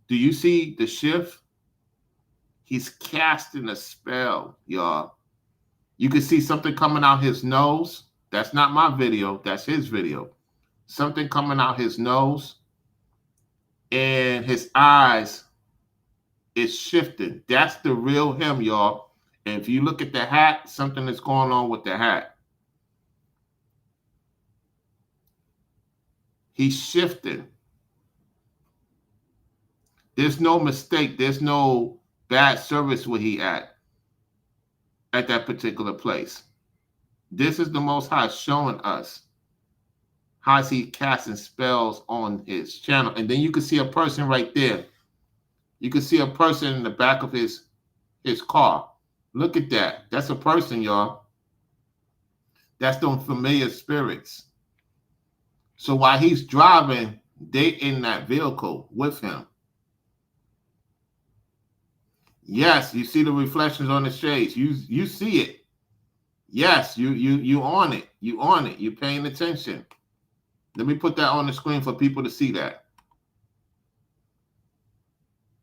Do you see the shift? He's casting a spell, y'all. You can see something coming out his nose. That's not my video. That's his video. Something coming out his nose. And his eyes is shifting. That's the real him, y'all. And if you look at the hat, something is going on with the hat. He's shifting. There's no mistake. There's no bad service where he at that particular place. This is the Most High showing us how is he casting spells on his channel. And then you can see a person right there. You can see a person in the back of his car. Look at that. That's a person, y'all. That's them familiar spirits. So while he's driving, they in that vehicle with him. Yes, you see the reflections on the shades. You see it. Yes, you on it. You on it. You paying attention. Let me put that on the screen for people to see that.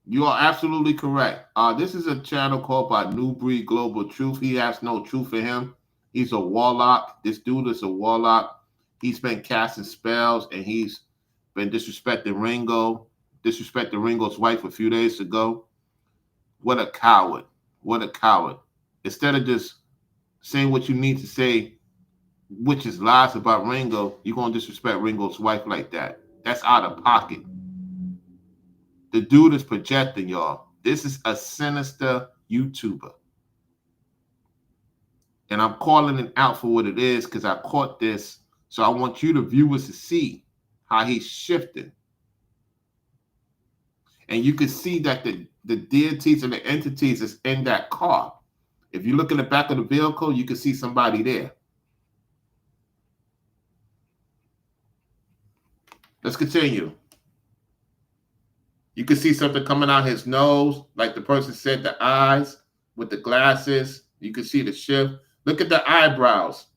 You are absolutely correct. This is a channel called by Nubreed Global Truth. He has no truth in him. He's a warlock. This dude is a warlock. He's been casting spells and he's been disrespecting Ringo. Disrespected Ringo's wife a few days ago. What a coward. What a coward. Instead of just saying what you need to say, which is lies about Ringo, you're going to disrespect Ringo's wife like that. That's out of pocket. The dude is projecting, y'all. This is a sinister YouTuber. And I'm calling it out for what it is because I caught this. So I want you, the viewers, to see how he's shifting. And you can see that the deities and the entities is in that car. If you look in the back of the vehicle, you can see somebody there. Let's continue. You can see something coming out his nose, like the person said, the eyes with the glasses. You can see the shift. Look at the eyebrows.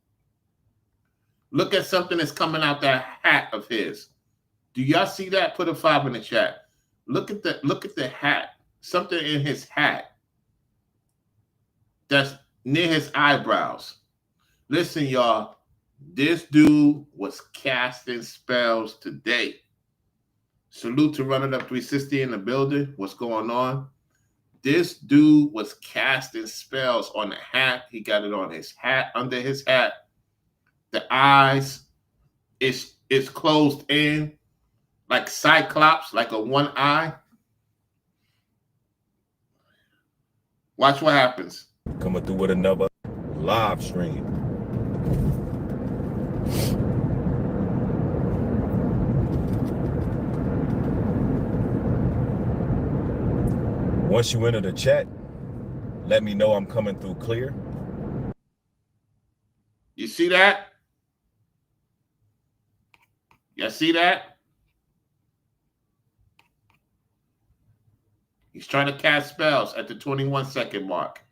Look at something that's coming out that hat of his. Do y'all see that? Put a 5 in the chat. Look at the hat. Something in his hat that's near his eyebrows. Listen, y'all. This dude was casting spells today. Salute to Running Up 360 in the building. What's going on? This dude was casting spells on the hat. He got it on his hat, under his hat. The eyes is closed in like Cyclops, like a one eye. Watch what happens. Coming through with another live stream. Once you enter the chat, let me know I'm coming through clear. You see that? You see that? He's trying to cast spells at the 21-second mark.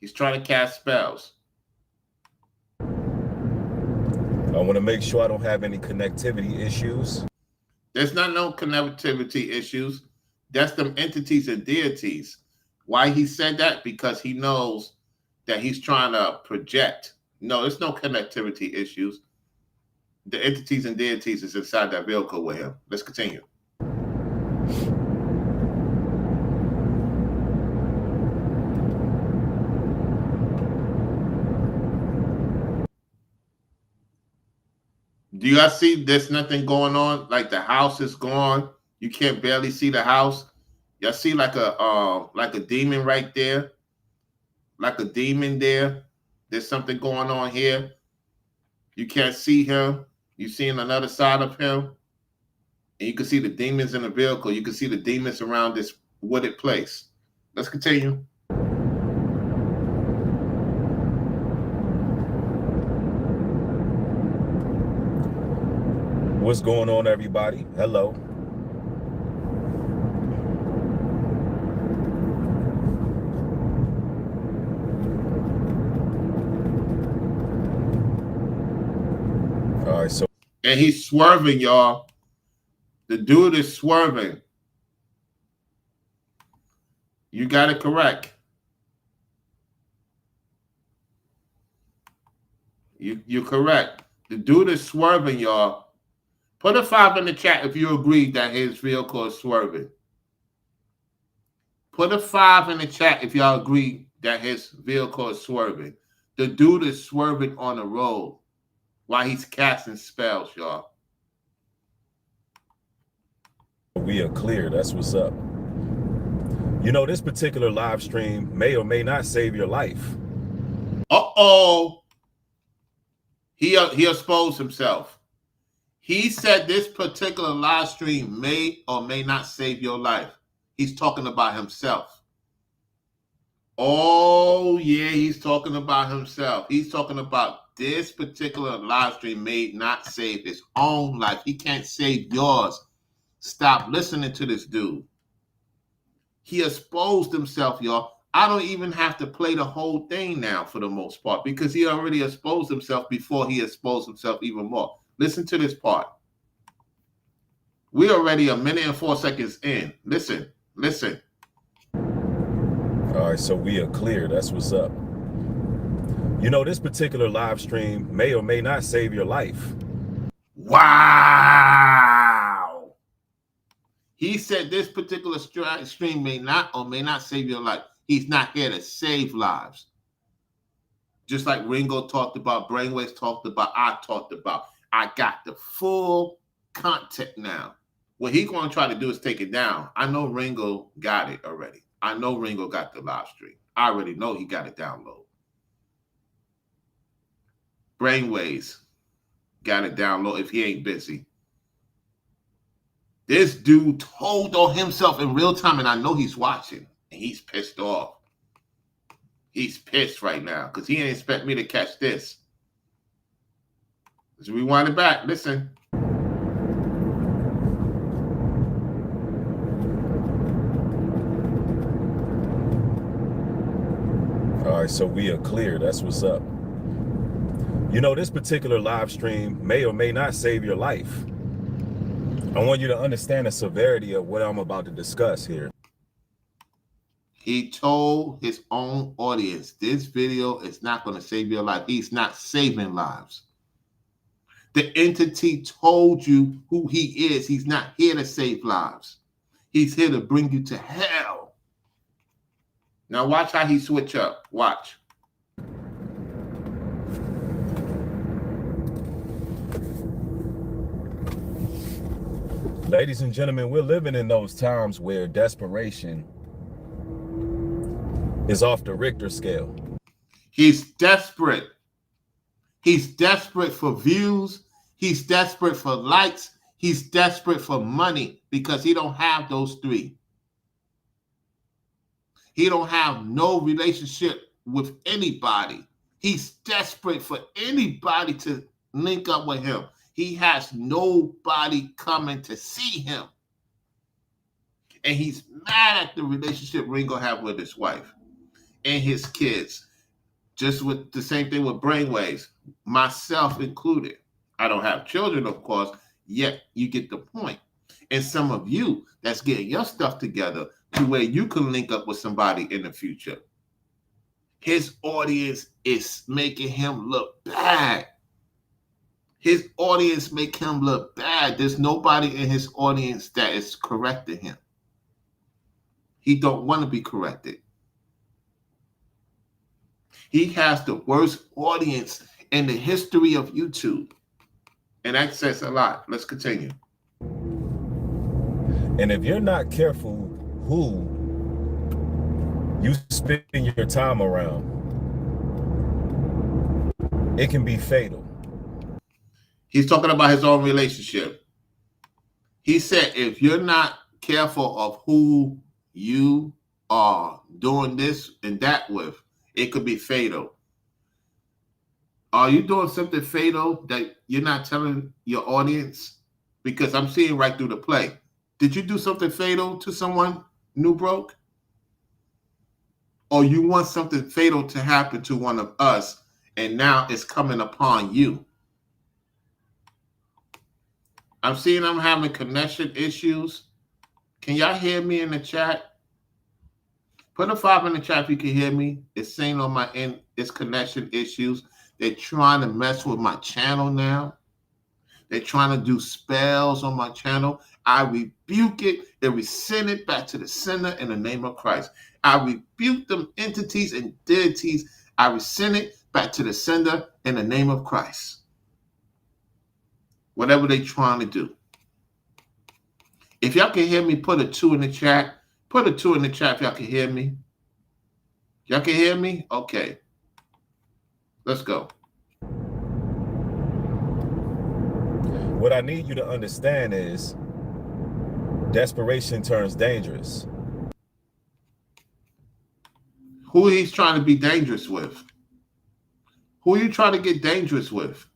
He's trying to cast spells. I want to make sure I don't have any connectivity issues. There's not no connectivity issues. That's them entities and deities. Why he said that? Because he knows that he's trying to project. No, there's no connectivity issues. The entities and deities is inside that vehicle with him. Let's continue. Do you guys see there's nothing going on? Like the house is gone. You can't barely see the house. Y'all see like a demon right there? Like a demon there. There's something going on here. You can't see him. You're seeing another side of him. And you can see the demons in the vehicle. You can see the demons around this wooded place. Let's continue. What's going on, everybody? Hello. All right, so. And he's swerving, y'all. The dude is swerving. You got it correct. You're correct. The dude is swerving, y'all. Put a 5 in the chat if you agree that his vehicle is swerving. Put a 5 in the chat if y'all agree that his vehicle is swerving. The dude is swerving on the road while he's casting spells, y'all. We are clear. That's what's up. You know, this particular live stream may or may not save your life. Uh-oh. He exposed himself. He said this particular live stream may or may not save your life. He's talking about himself. Oh, yeah, he's talking about himself. He's talking about this particular live stream may not save his own life. He can't save yours. Stop listening to this dude. He exposed himself, y'all. I don't even have to play the whole thing now for the most part because he already exposed himself before he exposed himself even more. Listen to this part. We're already 1 minute and 4 seconds in. Listen. All right, so we are clear. That's what's up. You know, this particular live stream may or may not save your life. Wow. He said this particular stream may not or may not save your life. He's not here to save lives. Just like Ringo talked about, Brainwaves talked about, I talked about. I got the full content now. What he's going to try to do is take it down. I know Ringo got it already. I know Ringo got the live stream. I already know he got it download. Brainwaves got it download if he ain't busy. This dude told on himself in real time, and I know he's watching, and he's pissed off. He's pissed right now because he didn't expect me to catch this. Let's rewind it back. Listen. All right, so we are clear. That's what's up. You know, this particular live stream may or may not save your life. I want you to understand the severity of what I'm about to discuss here. He told his own audience, this video is not going to save your life. He's not saving lives. The entity told you who he is. He's not here to save lives. He's here to bring you to hell. Now watch how he switch up. Watch. Ladies and gentlemen, we're living in those times where desperation is off the Richter scale. He's desperate. He's desperate for views. He's desperate for likes. He's desperate for money because he don't have those three. He don't have no relationship with anybody. He's desperate for anybody to link up with him. He has nobody coming to see him. And he's mad at the relationship Ringo have with his wife and his kids. Just with the same thing with Brainwaves, myself included. I don't have children, of course, yet you get the point. And some of you that's getting your stuff together to where you can link up with somebody in the future. His audience is making him look bad. His audience make him look bad. There's nobody in his audience that is correcting him. He don't want to be corrected. He has the worst audience in the history of YouTube. And that says a lot. Let's continue. And if you're not careful who you spend your time around, it can be fatal. He's talking about his own relationship. He said, if you're not careful of who you are doing this and that with, it could be fatal. Are you doing something fatal that you're not telling your audience? Because I'm seeing right through the play. Did you do something fatal to someone, New Broke? Or you want something fatal to happen to one of us, and now it's coming upon you? I'm seeing I'm having connection issues. Can y'all hear me in the chat? Put a 5 in the chat if you can hear me. It's saying on my end, it's connection issues. They're trying to mess with my channel now. They're trying to do spells on my channel. I rebuke it and resend it back to the sender in the name of Christ. I rebuke them entities and deities. I resend it back to the sender in the name of Christ. Whatever they're trying to do. If y'all can hear me, put a 2 in the chat. Put a 2 in the chat if y'all can hear me. Y'all can hear me? Okay. Let's go. What I need you to understand is desperation turns dangerous. Who he's trying to be dangerous with? Who are you trying to get dangerous with?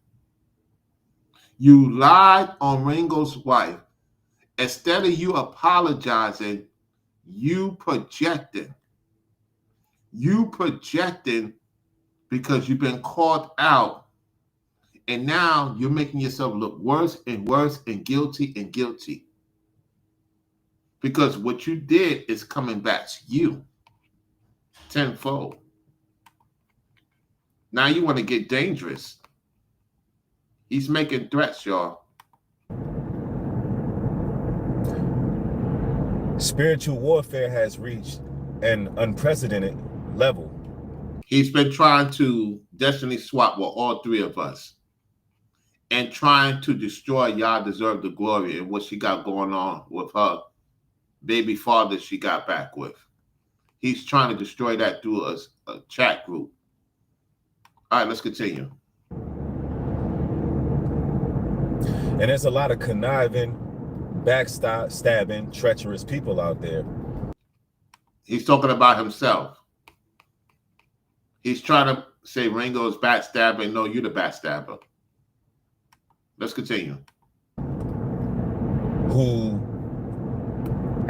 You lied on Ringo's wife. Instead of you apologizing, you projecting. You projecting because you've been caught out. And now you're making yourself look worse and worse and guilty and guilty. Because what you did is coming back to you tenfold. Now you want to get dangerous. He's making threats, y'all. Spiritual warfare has reached an unprecedented level. He's been trying to destiny swap with all three of us and trying to destroy Y'all Deserve the Glory and what she got going on with her baby father she got back with. He's trying to destroy that through a chat group. All right, let's continue. And there's a lot of conniving, backstabbing, treacherous people out there. He's talking about himself. He's trying to say Ringo's backstabbing. No, you're the backstabber. Let's continue. Who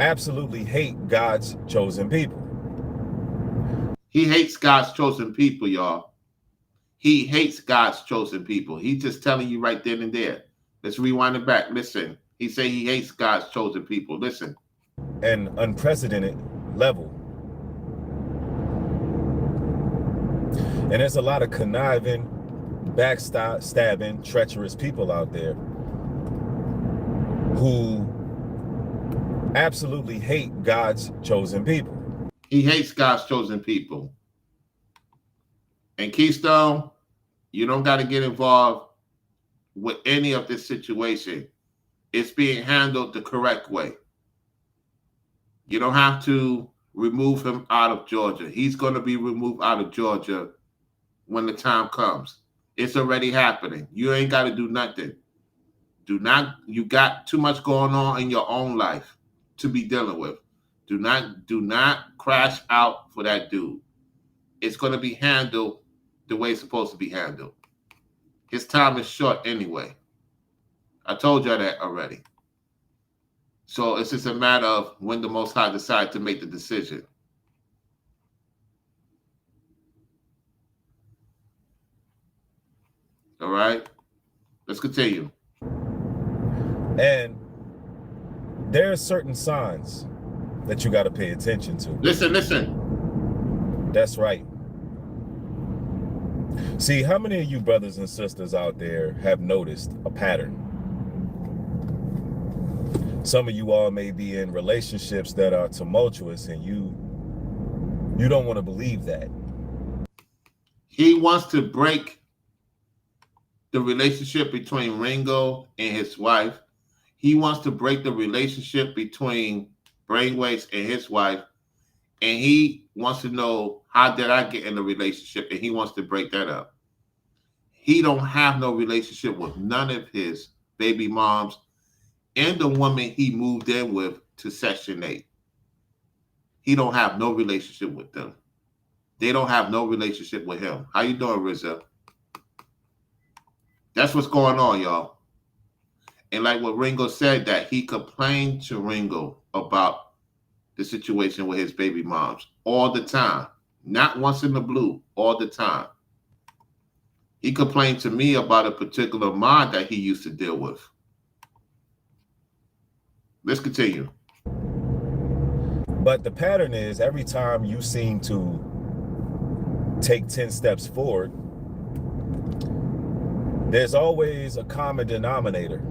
absolutely hate God's chosen people. He hates God's chosen people, y'all. He hates God's chosen people. He's just telling you right then and there. Let's rewind it back. Listen. He say he hates God's chosen people. Listen. An unprecedented level. And there's a lot of conniving, backstabbing, treacherous people out there who absolutely hate God's chosen people. He hates God's chosen people. And Keystone, you don't got to get involved with any of this situation. It's being handled the correct way. You don't have to remove him out of Georgia. He's going to be removed out of Georgia when the time comes. It's already happening. You ain't got to do nothing. You got too much going on in your own life to be dealing with. Do not crash out for that dude. It's going to be handled the way it's supposed to be handled. His time is short anyway. I told you that already. So it's just a matter of when the Most High decides to make the decision. All right? Let's continue. And there are certain signs that you got to pay attention to. Listen. That's right. See, how many of you brothers and sisters out there have noticed a pattern? Some of you all may be in relationships that are tumultuous, and you don't want to believe that. He wants to break the relationship between Ringo and his wife. He wants to break the relationship between Brainwaves and his wife. And he wants to know, how did I get in a relationship? And he wants to break that up. He don't have no relationship with none of his baby moms and the woman he moved in with to Section 8. He don't have no relationship with them. They don't have no relationship with him. How you doing, Rizzo? That's what's going on, y'all. And like what Ringo said, that he complained to Ringo about the situation with his baby moms all the time. Not once in the blue, all the time. He complained to me about a particular mod that he used to deal with. Let's continue. But the pattern is, every time you seem to take 10 steps forward, there's always a common denominator.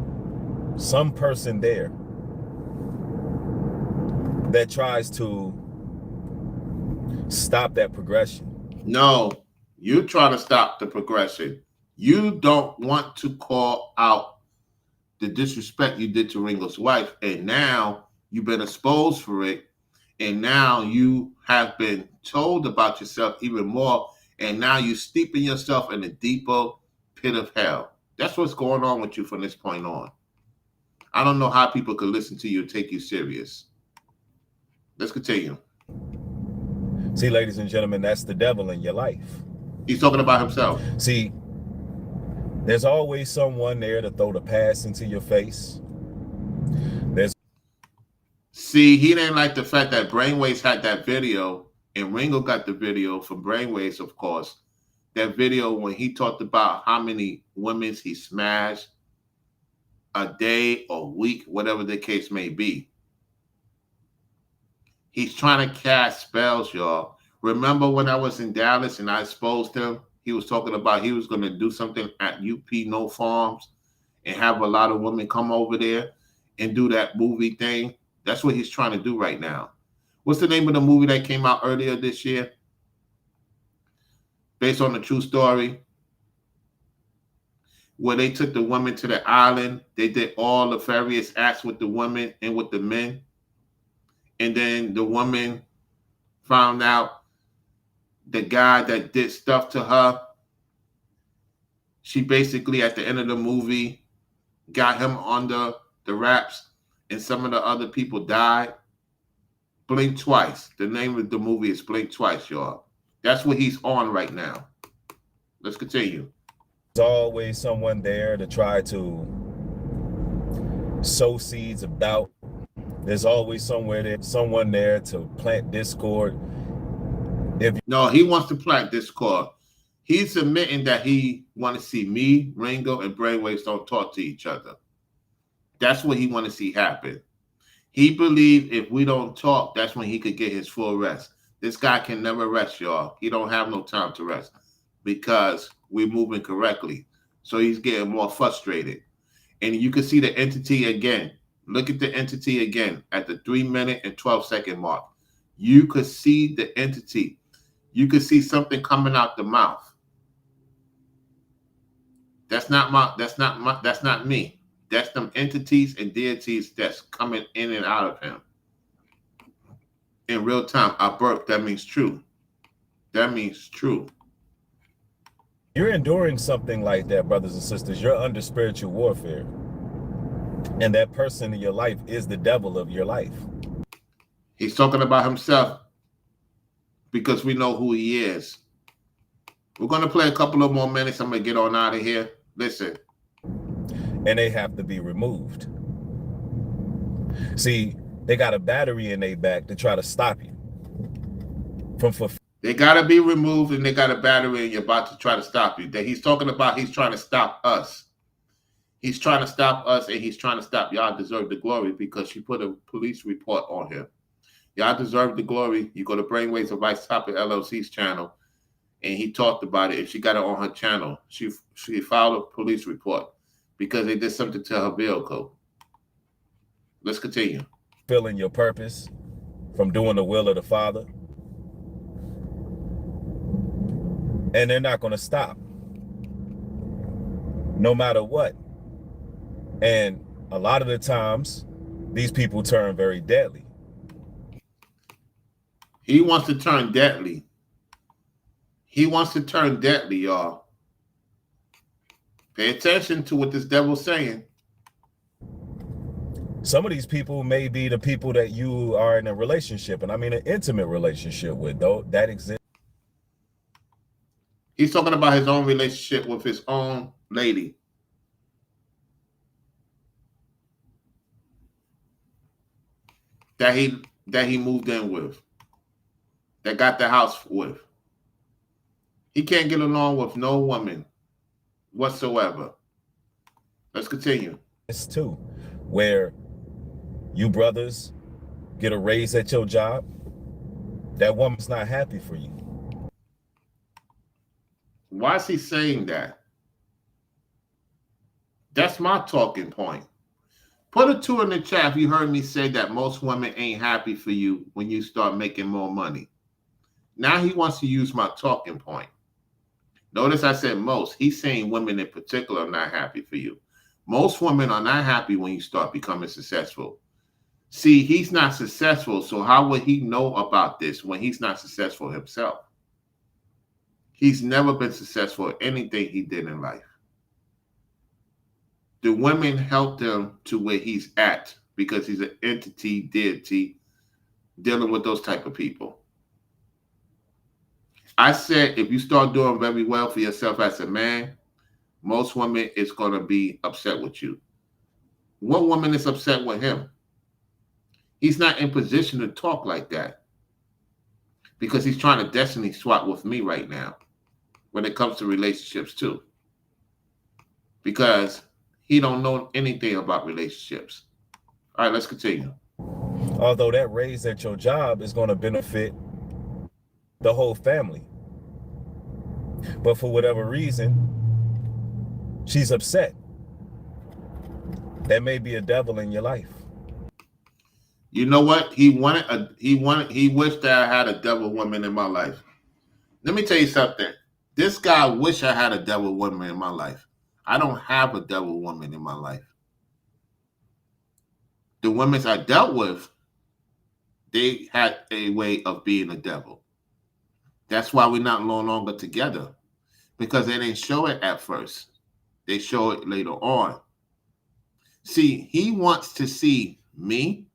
Some person there that tries to stop that progression. No, you try to stop the progression. You don't want to call out the disrespect you did to Ringo's wife, and now you've been exposed for it, and now you have been told about yourself even more, and now you're steeping yourself in a deeper pit of hell. That's what's going on with you from this point on. I don't know how people could listen to you and take you serious. Let's continue. See, ladies and gentlemen, that's the devil in your life. He's talking about himself. See, there's always someone there to throw the past into your face. See, he didn't like the fact that Brainwaves had that video, and Ringo got the video from Brainwaves, of course. That video when he talked about how many women he smashed a day or week, whatever the case may be. He's trying to cast spells, y'all. Remember when I was in Dallas and I exposed him? He was talking about he was going to do something at UP No Farms and have a lot of women come over there and do that movie thing. That's what he's trying to do right now. What's the name of the movie that came out earlier this year? Based on a true story. Where they took the women to the island. They did all the various acts with the women and with the men. And then the woman found out the guy that did stuff to her. She basically, at the end of the movie, got him under the wraps, and some of the other people died. Blink Twice. The name of the movie is Blink Twice, y'all. That's what he's on right now. Let's continue. There's always someone there to try to sow seeds of doubt. There's always someone there to plant discord. No, he wants to plant discord. He's admitting that he wants to see me, Ringo, and Brainwaves don't talk to each other. That's what he wants to see happen. He believes if we don't talk, that's when he could get his full rest. This guy can never rest, y'all. He don't have no time to rest because we're moving correctly. So he's getting more frustrated. And you can see the entity again. Look at the entity again at the 3-minute and 12-second mark. You could see the entity. You could see something coming out the mouth. That's not me. That's them entities and deities that's coming in and out of him. In real time, I burped. That means true. That means true. You're enduring something like that, brothers and sisters. You're under spiritual warfare. And that person in your life is the devil of your life. He's talking about himself because we know who he is. We're going to play a couple of more minutes. I'm going to get on out of here. Listen. And they have to be removed. See, they got a battery in their back to try to stop you. They got to be removed, and they got a battery and you're about to try to stop you. That he's talking about, he's trying to stop us. He's trying to stop us, and he's trying to stop Y'all Deserve the Glory because she put a police report on him. Y'all Deserve the Glory. You go to Brainwaves Advice Topic LLC's channel, and he talked about it, and she got it on her channel. She filed a police report because they did something to her vehicle. Let's continue. Fulfilling your purpose, from doing the will of the Father. And they're not going to stop, no matter what. And a lot of the times, these people turn very deadly. He wants to turn deadly. He wants to turn deadly, y'all. Pay attention to what this devil's saying. Some of these people may be the people that you are in a relationship, and I mean an intimate relationship with, though, that exists. He's talking about his own relationship with his own lady. That he moved in with. That got the house with. He can't get along with no woman whatsoever. Let's continue. It's too, where you brothers get a raise at your job, that woman's not happy for you. Why is he saying that? That's my talking point. Put a 2 in the chat if you heard me say that most women ain't happy for you when you start making more money. Now he wants to use my talking point. Notice I said most. He's saying women in particular are not happy for you. Most women are not happy when you start becoming successful. See, he's not successful, so how would he know about this when he's not successful himself? He's never been successful at anything he did in life. The women helped him to where he's at because he's an entity, deity, dealing with those type of people. I said if you start doing very well for yourself as a man, most women is going to be upset with you. What woman is upset with him? He's not in position to talk like that because he's trying to destiny swap with me right now when it comes to relationships too. Because he don't know anything about relationships. All right, let's continue. Although that raise at your job is going to benefit the whole family. But for whatever reason, she's upset. There may be a devil in your life. You know what? He wished that I had a devil woman in my life. Let me tell you something. This guy wish I had a devil woman in my life. I don't have a devil woman in my life. The women I dealt with, they had a way of being a devil. That's why we're not no longer together. Because they didn't show it at first. They show it later on. See, he wants to see me.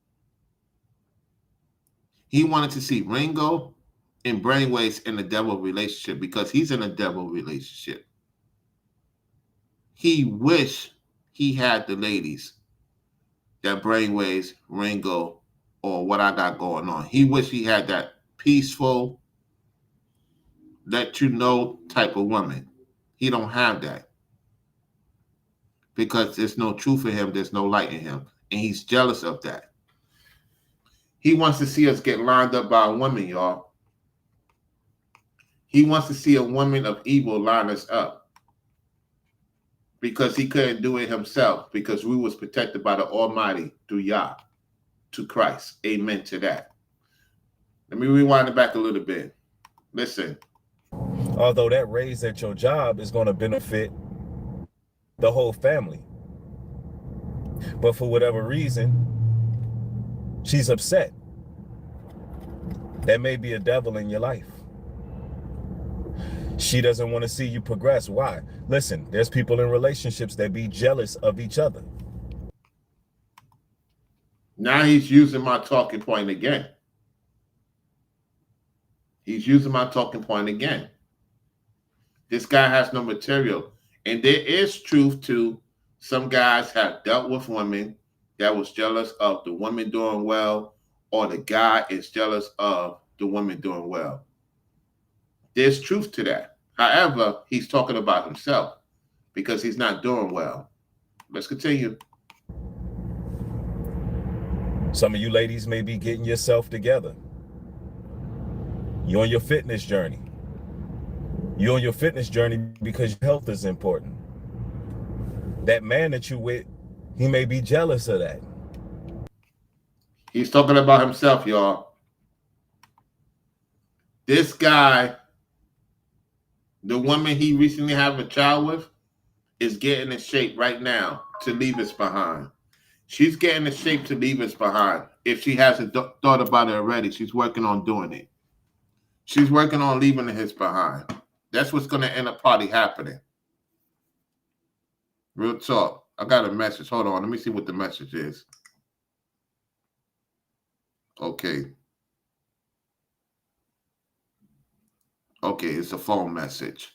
He wanted to see Ringo and Brainwaves in a devil relationship because he's in a devil relationship. He wished he had the ladies that Brainwaves, Ringo, or what I got going on. He wished he had that peaceful, let you know type of woman. He don't have that because there's no truth in him. There's no light in him. And he's jealous of that. He wants to see us get lined up by a woman, y'all. He wants to see a woman of evil line us up because he couldn't do it himself because we was protected by the Almighty through Yah, to Christ. Amen to that. Let me rewind it back a little bit. Listen. Although that raise at your job is going to benefit the whole family. But for whatever reason, she's upset. There may be a devil in your life. She doesn't want to see you progress. Why? Listen, there's people in relationships that be jealous of each other. Now he's using my talking point again. He's using my talking point again. This guy has no material. And there is truth to some guys have dealt with women that was jealous of the woman doing well, or the guy is jealous of the woman doing well. There's truth to that. However, he's talking about himself because he's not doing well. Let's continue. Some of you ladies may be getting yourself together. You're on your fitness journey. You're on your fitness journey because your health is important. That man that you with, he may be jealous of that. He's talking about himself, y'all. This guy, the woman he recently had a child with, is getting in shape right now to leave us behind. She's getting in shape to leave us behind. If she hasn't thought about it already, she's working on doing it. She's working on leaving his behind. That's what's going to end up probably happening. Real talk. I got a message. Hold on. Let me see what the message is. Okay. Okay, it's a phone message.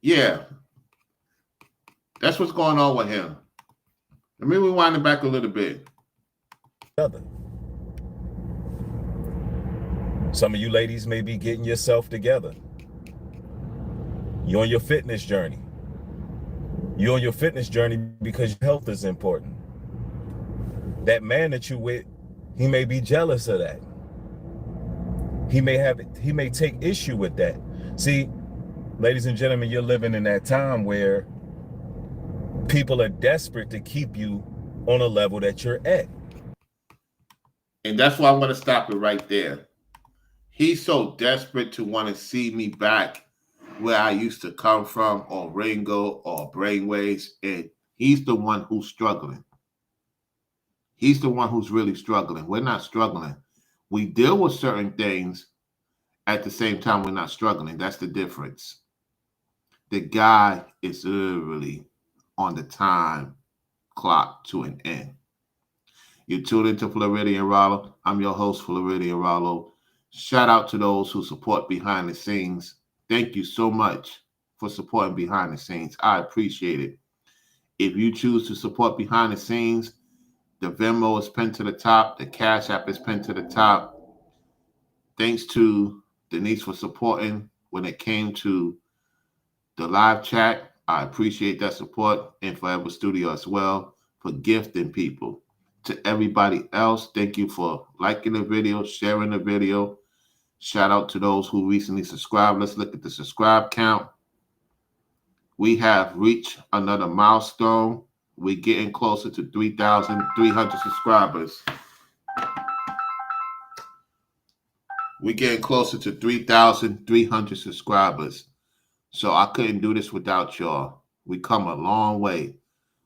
Yeah. That's what's going on with him. Let me rewind it back a little bit. Some of you ladies may be getting yourself together. You're on your fitness journey. You're on your fitness journey because your health is important. That man that you with, he may be jealous of that. He may take issue with that. See, ladies and gentlemen, you're living in that time where people are desperate to keep you on a level that you're at. And that's why I'm going to stop it right there. He's so desperate to want to see me back where I used to come from, or Ringo, or Brainwaves, and he's the one who's struggling. He's the one who's really struggling. We're not struggling. We deal with certain things at the same time we're not struggling. That's the difference. The guy is literally on the time clock to an end. You tuned into Floridian Rollo. I'm your host, Floridian Rollo. Shout out to those who support behind the scenes. Thank you so much for supporting behind the scenes. I appreciate it. If you choose to support behind the scenes, the Venmo is pinned to the top. The Cash App is pinned to the top. Thanks to Denise for supporting when it came to the live chat. I appreciate that support, and Forever Studio as well for gifting people. To everybody else, thank you for liking the video, sharing the video. Shout out to those who recently subscribed. Let's look at the subscribe count. We have reached another milestone. We're getting closer to 3,300 subscribers. We're getting closer to 3,300 subscribers. So I couldn't do this without y'all. We come a long way.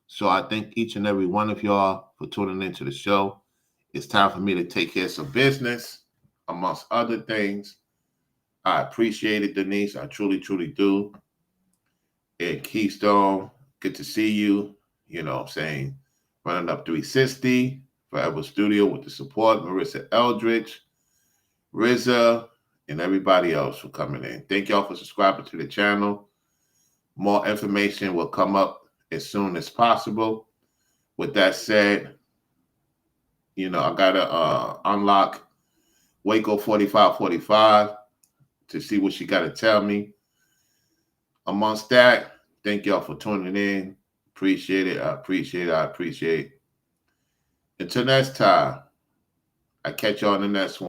So I thank each and every one of y'all for tuning into the show. It's time for me to take care of some business, amongst other things. I appreciate it, Denise. I truly, truly do. And Keystone, good to see you. You know what I'm saying? Running up 360, Forever Studio with the support, Marissa Eldridge, Rizza, and everybody else for coming in. Thank y'all for subscribing to the channel. More information will come up as soon as possible. With that said, you know, I got to unlock Waco 4545 to see what she got to tell me. Amongst that, thank y'all for tuning in. Appreciate it. I appreciate it. I appreciate it. Until next time, I catch y'all in the next one.